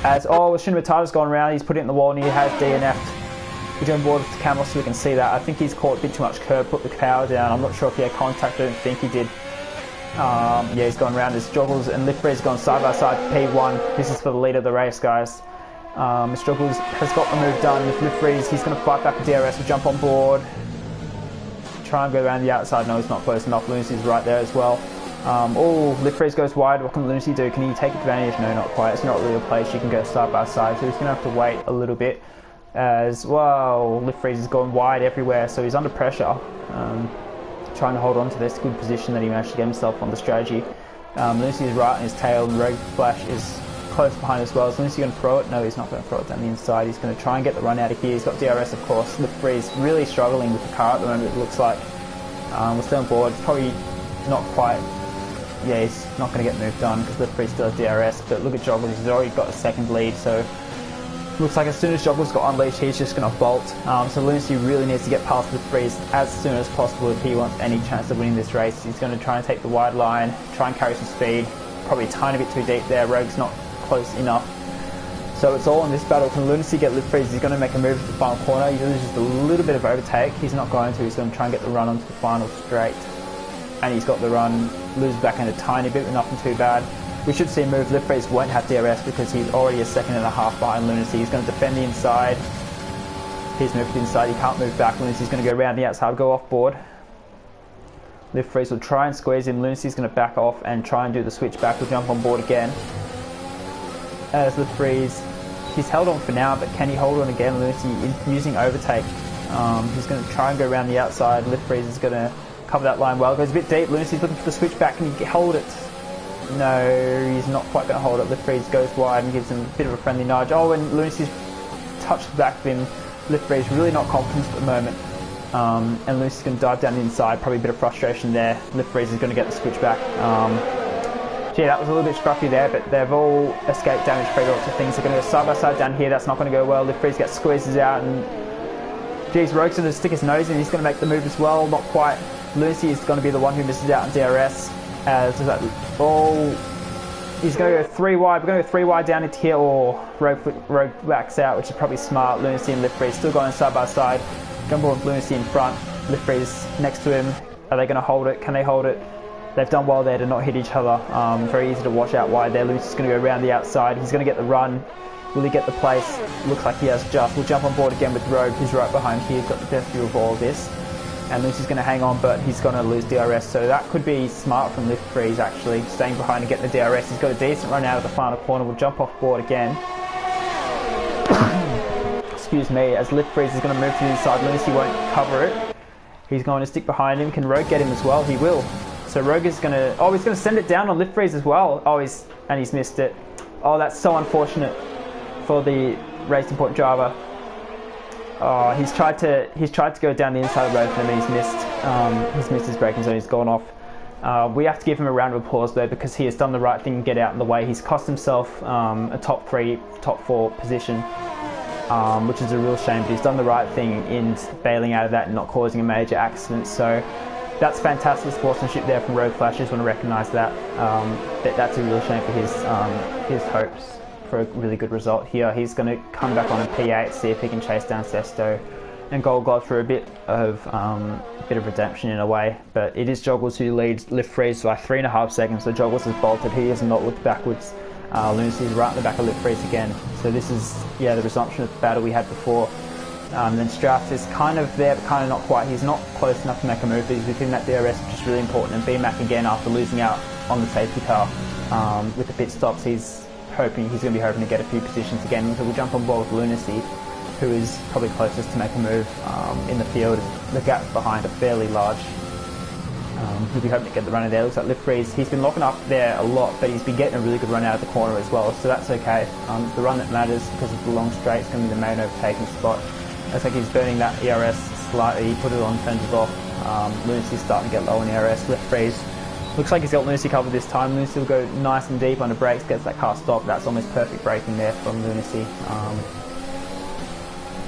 As, Shinmatada's gone around, he's put it in the wall and he has DNF'd. We're on board with the camera so we can see that. I think he's caught a bit too much curb, put the power down. I'm not sure if he had contact, I don't think he did. He's gone around his joggles and Lift Breeze gone side by side for P1. This is for the lead of the race, guys. Struggles has got the move done with Lift Breeze. He's going to fight back with DRS, will jump on board. Try and go around the outside. No, he's not close enough. Lunacy's right there as well. Lift Breeze goes wide. What can Lunacy do? Can he take advantage? No, not quite. It's not really a place you can go side by side, so he's going to have to wait a little bit. As well, Lift Breeze has gone wide everywhere, so he's under pressure. Trying to hold on to this good position that he managed to get himself on the strategy. Lunacy is right on his tail, and Rogue Flash is close behind as well. Is Lunacy going to throw it? No, he's not going to throw it down the inside. He's going to try and get the run out of here. He's got DRS, of course. Lift Breeze really struggling with the car at the moment, it looks like. We're still on board. Probably not quite. Yeah, he's not going to get moved on because Lift Breeze still has DRS. But look at Joggles, he's already got a second lead. So looks like as soon as Joggles got unleashed, he's just going to bolt. So Lunacy really needs to get past Lift Breeze as soon as possible if he wants any chance of winning this race. He's going to try and take the wide line, try and carry some speed. Probably a tiny bit too deep there. Rogue's not close enough. So it's all in this battle. Can Lunacy get Lift Breeze? He's going to make a move at the final corner. He loses just a little bit of overtake. He's not going to. He's going to try and get the run onto the final straight. And he's got the run. Loses back in a tiny bit, but nothing too bad. We should see him move. Lift Breeze won't have DRS because he's already a second and a half behind Lunacy. He's going to defend the inside. He's moved inside. He can't move back. Lunacy's going to go around the outside, go off board. Lift Breeze will try and squeeze him. Lunacy's going to back off and try and do the switch back. We'll jump on board again. As Lift Breeze, he's held on for now, but can he hold on again? Lunacy using overtake. He's going to try and go around the outside. Lift Breeze is going to cover that line well. Goes a bit deep. Lunacy's looking for the switch back. Can he hold it? No, he's not quite going to hold it. Lift Breeze goes wide and gives him a bit of a friendly nudge. Oh, and Lunacy's touched the back of him. Lift Breeze really not confident at the moment. And Lunacy's going to dive down the inside. Probably a bit of frustration there. Lift Breeze is going to get the switch back. That was a little bit scruffy there, but they've all escaped damage pretty lots of things. They're going to go side by side down here. That's not going to go well. Lift Breeze gets squeezes out, and Rogue's going to stick his nose in. He's going to make the move as well. Not quite. Lunacy is going to be the one who misses out on DRS. He's going to go 3 wide. We're going to go 3 wide down into here, or Rogue backs out, which is probably smart. Lunacy and Lift Breeze still going side by side. Gumball with Lunacy in front. Lift Breeze next to him. Are they going to hold it? Can they hold it? They've done well there to not hit each other. Very easy to watch out wide there. Lunacy's going to go around the outside. He's going to get the run. Will he get the place? Looks like he has just. We'll jump on board again with Rogue, who's right behind here. Got the best view of all of this. And Lunacy's going to hang on, but he's going to lose DRS. So that could be smart from Lift Breeze, actually. Staying behind and getting the DRS. He's got a decent run out of the final corner. We'll jump off board again. Excuse me, as Lift Breeze is going to move to the inside. Lunacy won't cover it. He's going to stick behind him. Can Rogue get him as well? He will. So Rogue is going to... Oh, he's going to send it down on Lift Breeze as well. Oh, he's missed it. Oh, that's so unfortunate for the Racing Point driver. Oh, he's tried to go down the inside of both of them and he's missed his braking zone. He's gone off. We have to give him a round of applause though, because he has done the right thing and get out in the way. He's cost himself a top 3, top 4 position, which is a real shame, but he's done the right thing in bailing out of that and not causing a major accident. So that's fantastic sportsmanship there from Rogue Flash. I just want to recognise that. That's a real shame for his hopes for a really good result here. He's going to come back on a P8, see if he can chase down Sesto and Gold Glove for a bit of redemption in a way. But it is Joggles who leads Lift Freeze by 3.5 seconds. So Joggles has bolted. He has not looked backwards. Lunacy is right in the back of Lift Freeze again. So this is the resumption of the battle we had before. Then Strauss is kind of there, but kind of not quite. He's not close enough to make a move, but he's within that DRS, which is really important. And BMAC again, after losing out on the safety car with the pit stops, he's going to be hoping to get a few positions again. So we'll jump on board with Lunacy, who is probably closest to make a move in the field. The gap behind are fairly large. He'll be hoping to get the runner there. Looks like Lift Freeze. He's been locking up there a lot, but he's been getting a really good run out of the corner as well, so that's okay. It's the run that matters because of the long straight. It's going to be the main overtaking spot. Looks like he's burning that ERS slightly. He put it on, turns it off. Lunacy's starting to get low in ERS. Lift Freeze. Looks like he's got Lunacy covered this time. Lunacy will go nice and deep on the brakes, gets that car stopped. That's almost perfect braking there from Lunacy.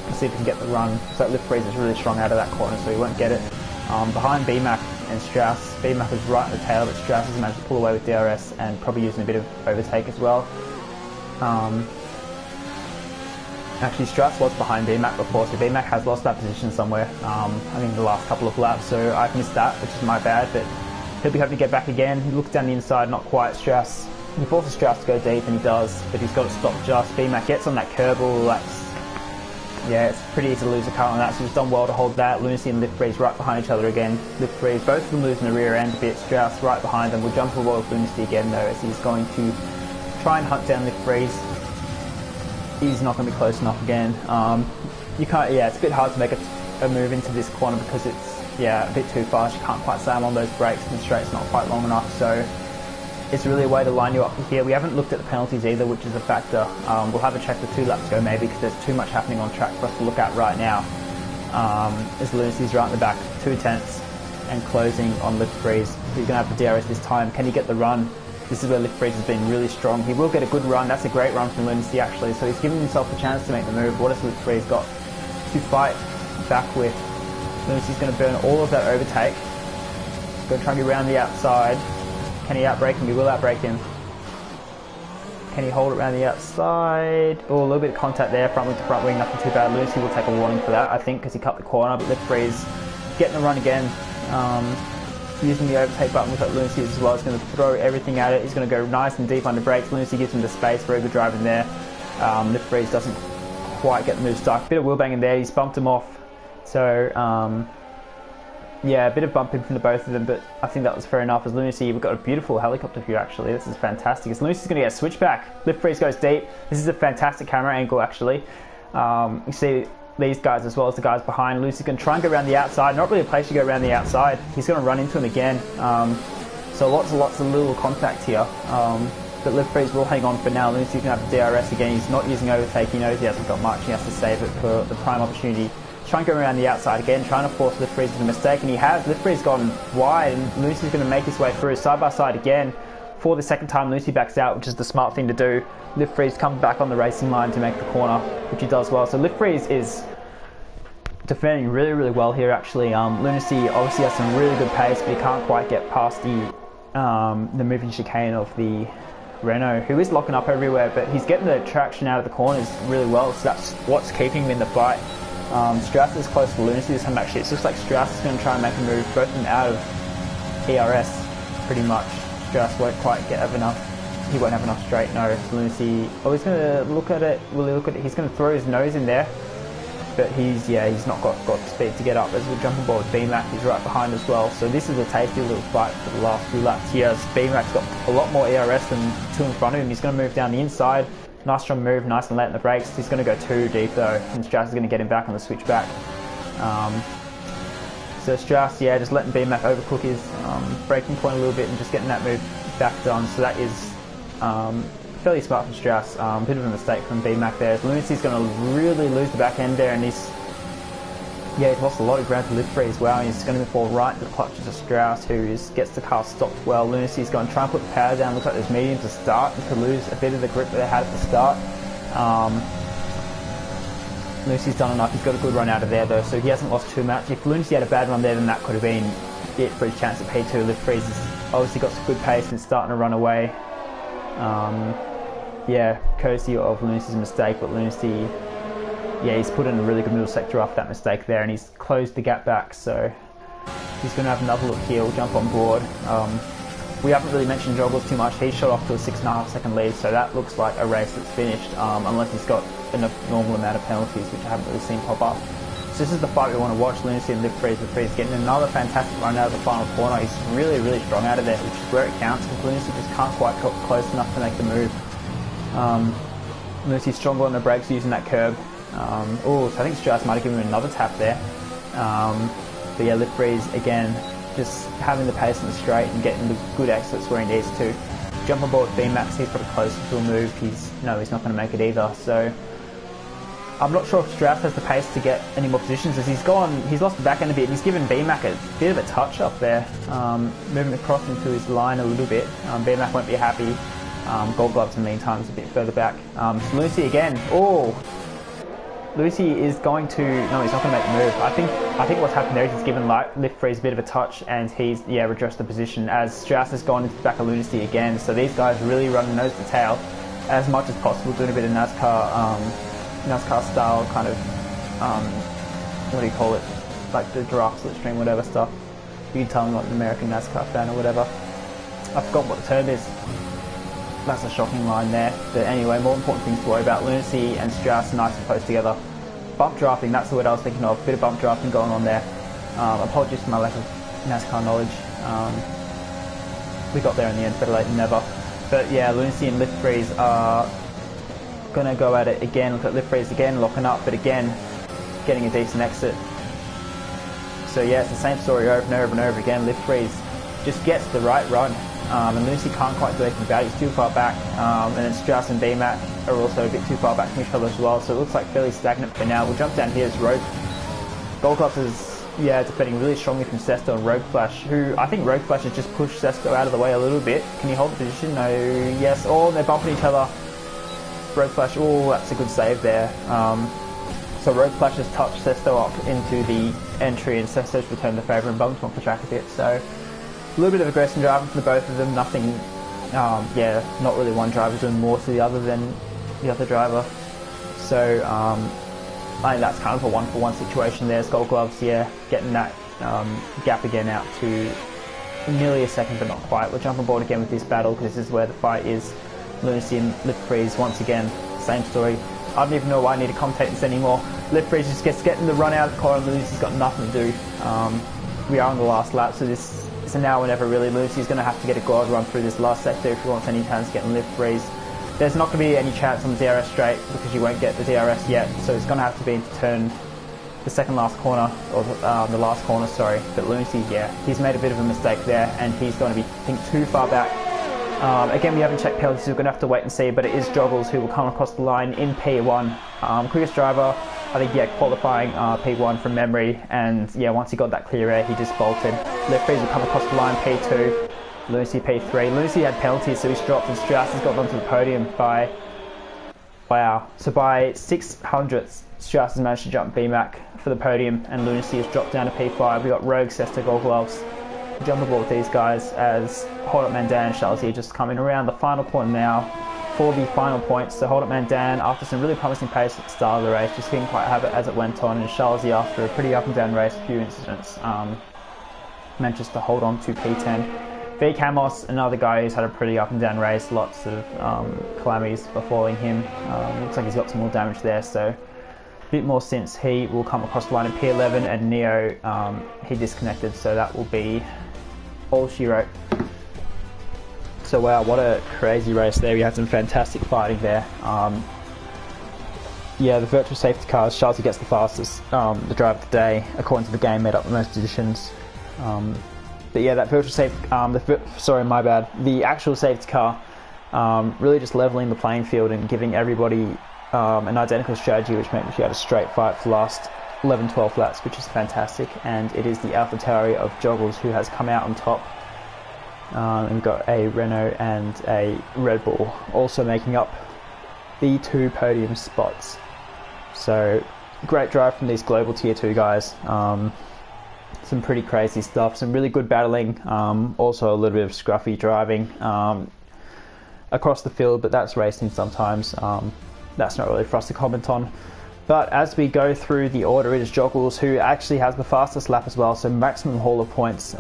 Let's see if he can get the run. So Lift Freeze is really strong out of that corner, so he won't get it. Behind BMAC and Strauss. BMAC is right at the tail, but Strauss has managed to pull away with DRS and probably using a bit of overtake as well. Actually, Strauss was behind BMAC before, so BMAC has lost that position somewhere, I think the last couple of laps, so I've missed that, which is my bad, but he'll be hoping to get back again. He looks down the inside, not quite. Strauss, he forces Strauss to go deep, and he does, but he's got to stop just. BMAC gets on that curble. It's pretty easy to lose a car on that, so he's done well to hold that. Lunacy and Lift Freeze right behind each other again. Lift Freeze, both of them losing the rear end a bit. Strauss right behind them. We'll jump forward with Lunacy again though, as he's going to try and hunt down Lift Freeze. He's not going to be close enough again. You can't. It's a bit hard to make a move into this corner because it's a bit too fast. You can't quite slam on those brakes, and the straight's not quite long enough. So it's really a way to line you up here. We haven't looked at the penalties either, which is a factor. We'll have a check with 2 laps to go maybe, because there's too much happening on track for us to look at right now. As Lunacy's right in the back, 2 tenths, and closing on Lift Freeze. He's going to have the DRS this time. Can he get the run? This is where Lift Freeze has been really strong. He will get a good run. That's a great run from Lunacy actually. So he's giving himself a chance to make the move. What has Lift Freeze got to fight back with? Lunacy's going to burn all of that overtake. Going to try and get around the outside. Can he outbrake him? He will outbrake him. Can he hold it around the outside? Oh, a little bit of contact there, front wing to front wing, nothing too bad. Lunacy will take a warning for that, I think, because he cut the corner, but Lift Freeze getting the run again. Using the overtake button with Lunacy as well. He's going to throw everything at it. He's going to go nice and deep under brakes. Lunacy gives him the space, very good driving there. Lift Freeze doesn't quite get the move stuck. Bit of wheel banging there, he's bumped him off. So, a bit of bumping from the both of them, but I think that was fair enough. As Lunacy, we've got a beautiful helicopter view actually. This is fantastic. As Lunacy's going to get a switchback. Lift Freeze goes deep. This is a fantastic camera angle actually. You see these guys as well as the guys behind. Lunacy's going to try and go around the outside. Not really a place to go around the outside. He's going to run into him again. So lots of little contact here. But Lift Freeze will hang on for now. Lunacy's going to have the DRS again. He's not using overtake. He knows he hasn't got much. He has to save it for the prime opportunity. Trying to go around the outside again, trying to force Lift Freeze into a mistake, and he has. Lift Freeze gone wide, and Lunacy's going to make his way through side by side again. For the second time, Lunacy backs out, which is the smart thing to do. Lift Freeze comes back on the racing line to make the corner, which he does well. So Lift Freeze is defending really, really well here actually. Lunacy obviously has some really good pace, but he can't quite get past the moving chicane of the Renault, who is locking up everywhere, but he's getting the traction out of the corners really well, so that's what's keeping him in the fight. Strauss is close to Lunacy this time actually. It looks like Strauss is going to try and make a move, both of them out of ERS pretty much. Strauss won't quite have enough. He won't have enough straight, no. Lunacy, he's going to look at it. Will he look at it? He's going to throw his nose in there, but he's not got the speed to get up. As we jump on board with BMAC, he's right behind as well. So this is a tasty little fight for the last few laps here. BMAC's got a lot more ERS than 2 in front of him. He's going to move down the inside. Nice strong move, nice and late in the brakes. He's going to go too deep though, and Strauss is going to get him back on the switchback. So Strauss, just letting BMAC overcook his braking point a little bit and just getting that move back done. So that is fairly smart from Strauss. Bit of a mistake from BMAC there. Lunacy's going to really lose the back end there, and he's Yeah, he's lost a lot of ground to lift free as well. He's going to fall right into the clutches of Strauss, who gets the car stopped well. Lunacy's going to try and put the power down. Looks like there's medium to start and to lose a bit of the grip that they had at the start. Lunacy's done enough. He's got a good run out of there though, so he hasn't lost too much. If Lunacy had a bad run there, then that could have been it for his chance at P2. Lift free's obviously got some good pace and starting to run away. Yeah, courtesy of Lunacy's mistake, but Lunacy, yeah, he's put in a really good middle sector after that mistake there, and he's closed the gap back, so he's going to have another look here. We'll jump on board. We haven't really mentioned Joggles too much. He shot off to a 6.5 second lead, so that looks like a race that's finished, unless he's got a normal amount of penalties, which I haven't really seen pop up. So this is the fight we want to watch. Lunacy and Lift Freeze. Lift Freeze getting another fantastic run out of the final corner. He's really, really strong out of there, which is where it counts, because Lunacy just can't quite get close enough to make the move. Lunacy's stronger on the brakes using that curb. So I think Strauss might have given him another tap there. But yeah, Lift Freeze again, just having the pace in the straight and getting the good exits where he needs to. Jump on board with B-Max, he's probably closer to a move. He's not going to make it either. So I'm not sure if Strauss has the pace to get any more positions, as he's lost the back end a bit, and he's given B-Mac a bit of a touch up there, moving across into his line a little bit. B-Mac won't be happy. Gold Gloves in the meantime is a bit further back. Lunacy again. Lunacy is going to... No, he's not going to make the move. I think what's happened there is he's given Lift Freeze a bit of a touch, and he's, redressed the position, as Strauss has gone into the back of Lunacy again. So these guys really run nose to tail as much as possible, doing a bit of NASCAR style kind of, what do you call it? Like the giraffe slipstream, whatever stuff. You can tell I'm not an American NASCAR fan or whatever. I forgot what the term is. That's a shocking line there. But anyway, more important things to worry about. Lunacy and Strauss are nice and close together. Bump drafting, that's the word I was thinking of. Bit of bump drafting going on there. Apologies for my lack of NASCAR knowledge. We got there in the end, better late than never. But yeah, Lunacy and Lift Freeze are going to go at it again. Look at Lift Freeze again, locking up, but again, getting a decent exit. So yeah, it's the same story over and over and over again. Lift Freeze just gets the right run. And Lunacy can't quite do anything about it, he's too far back, and then Strauss and BMAC are also a bit too far back from each other as well, so it looks like fairly stagnant for now. We'll jump down here as Rogue. Gold Gloves is, defending really strongly from Sesto and Rogue Flash, who I think Rogue Flash has just pushed Sesto out of the way a little bit. Can he hold the position? No, yes, they're bumping each other. Rogue Flash, that's a good save there. So Rogue Flash has touched Sesto up into the entry, and Sesto's returned the favour and bumped him off the track a bit, so a little bit of aggression driving for the both of them, nothing, not really one driver doing more to the other than the other driver. So I think that's kind of a one-for-one situation there. Gold Gloves, getting that gap again out to nearly a second, but not quite. We'll jump on board again with this battle, because this is where the fight is. Lunacy and Lift Freeze, once again, same story. I don't even know why I need to commentate this anymore. Lift Freeze just gets getting the run out of the corner, and Lunacy's got nothing to do. We are on the last lap, so this is a now or never really. Lunacy's going to have to get a guard run through this last sector if he wants any chance of getting Lift Freeze. There's not going to be any chance on the DRS straight, because you won't get the DRS yet, so it's going to have to be to turn the second last corner, or the last corner, sorry. But Lunacy, he's made a bit of a mistake there, and he's going to be, I think, too far back. Again, we haven't checked penalties, so we're going to have to wait and see, but it is Joggles who will come across the line in P1. Quickest driver, I think, qualifying P1 from memory, and once he got that clear air, he just bolted. Lift Freeze will come across the line P2, Lunacy P3. Lunacy had penalties, so he's dropped, and Strauss has gotten onto the podium by, so by 600ths, Strauss has managed to jump BMAC for the podium, and Lunacy has dropped down to P5. We got Rogue, Sesto, Gold Gloves. Jump aboard with these guys as Hold Up Mandan and Shalzy just coming around the final corner now for the final points. So Hold Up Mandan, after some really promising pace at the start of the race, just didn't quite have it as it went on, and Shalzy, after a pretty up and down race, a few incidents, managed to hold on to P10. V Camos, another guy who's had a pretty up and down race, lots of calamities befalling him. Looks like he's got some more damage there, so a bit more since he will come across the line in P11, and Neo, he disconnected, so that will be all she wrote. So wow, what a crazy race there. We had some fantastic fighting there. The virtual safety cars, Shalzy gets the fastest, the drive of the day, according to the game, made up the most positions. But that virtual safety, the actual safety car, really just leveling the playing field and giving everybody an identical strategy, which meant she had a straight fight for last 11-12 laps, which is fantastic. And it is the AlphaTauri of Joggles who has come out on top, and got a Renault and a Red Bull also making up the 2 podium spots. So great drive from these global tier 2 guys. Some pretty crazy stuff, some really good battling, also a little bit of scruffy driving across the field, but that's racing sometimes. That's not really for us to comment on. But as we go through the order, it is Joggles who actually has the fastest lap as well, so maximum haul of points,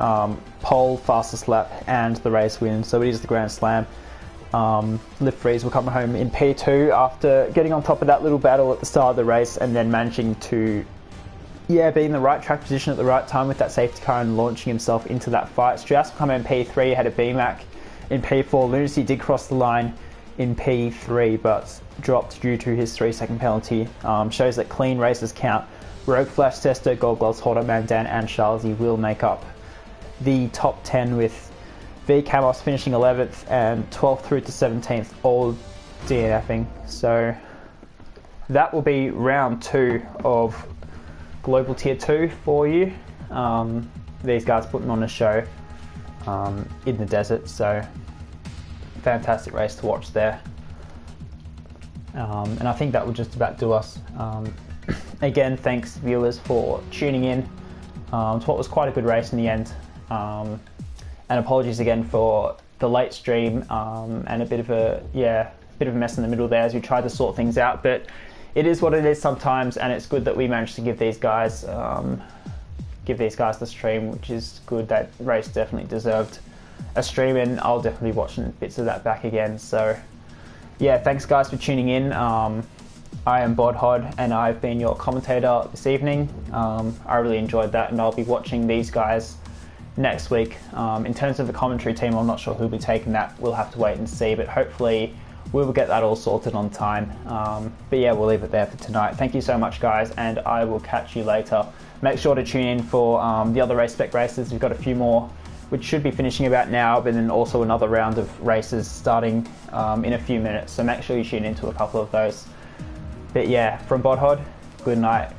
pole, fastest lap, and the race win, so it is the Grand Slam. Lift Freeze will come home in P2 after getting on top of that little battle at the start of the race, and then managing to be in the right track position at the right time with that safety car and launching himself into that fight. Strauss will come in P3 ahead of BMAC in P4. Lunacy did cross the line in P3 but dropped due to his 3-second penalty. Shows that clean races count. Rogue Flash Tester, Gold Gloves holder Mandan and Charlesy will make up the top 10, with V Camos finishing 11th and 12th through to 17th all DNFing. So that will be round 2 of Global Tier 2 for you. These guys putting on a show in the desert, so fantastic race to watch there. And I think that will just about do us. Again, thanks viewers for tuning in to what was quite a good race in the end. And apologies again for the late stream and a bit of a mess in the middle there as we tried to sort things out, but it is what it is sometimes, and it's good that we managed to give these guys the stream, which is good. That race definitely deserved a stream, and I'll definitely be watching bits of that back again. So yeah, thanks guys for tuning in. I am Bodhod and I've been your commentator this evening. I really enjoyed that, and I'll be watching these guys next week. In terms of the commentary team, I'm not sure who'll be taking that. We'll have to wait and see, but hopefully we will get that all sorted on time. But yeah, we'll leave it there for tonight. Thank you so much guys, and I will catch you later. Make sure to tune in for the other Race Spec races. We've got a few more which should be finishing about now, but then also another round of races starting in a few minutes, so make sure you tune into a couple of those. But yeah, from Bodhod, good night.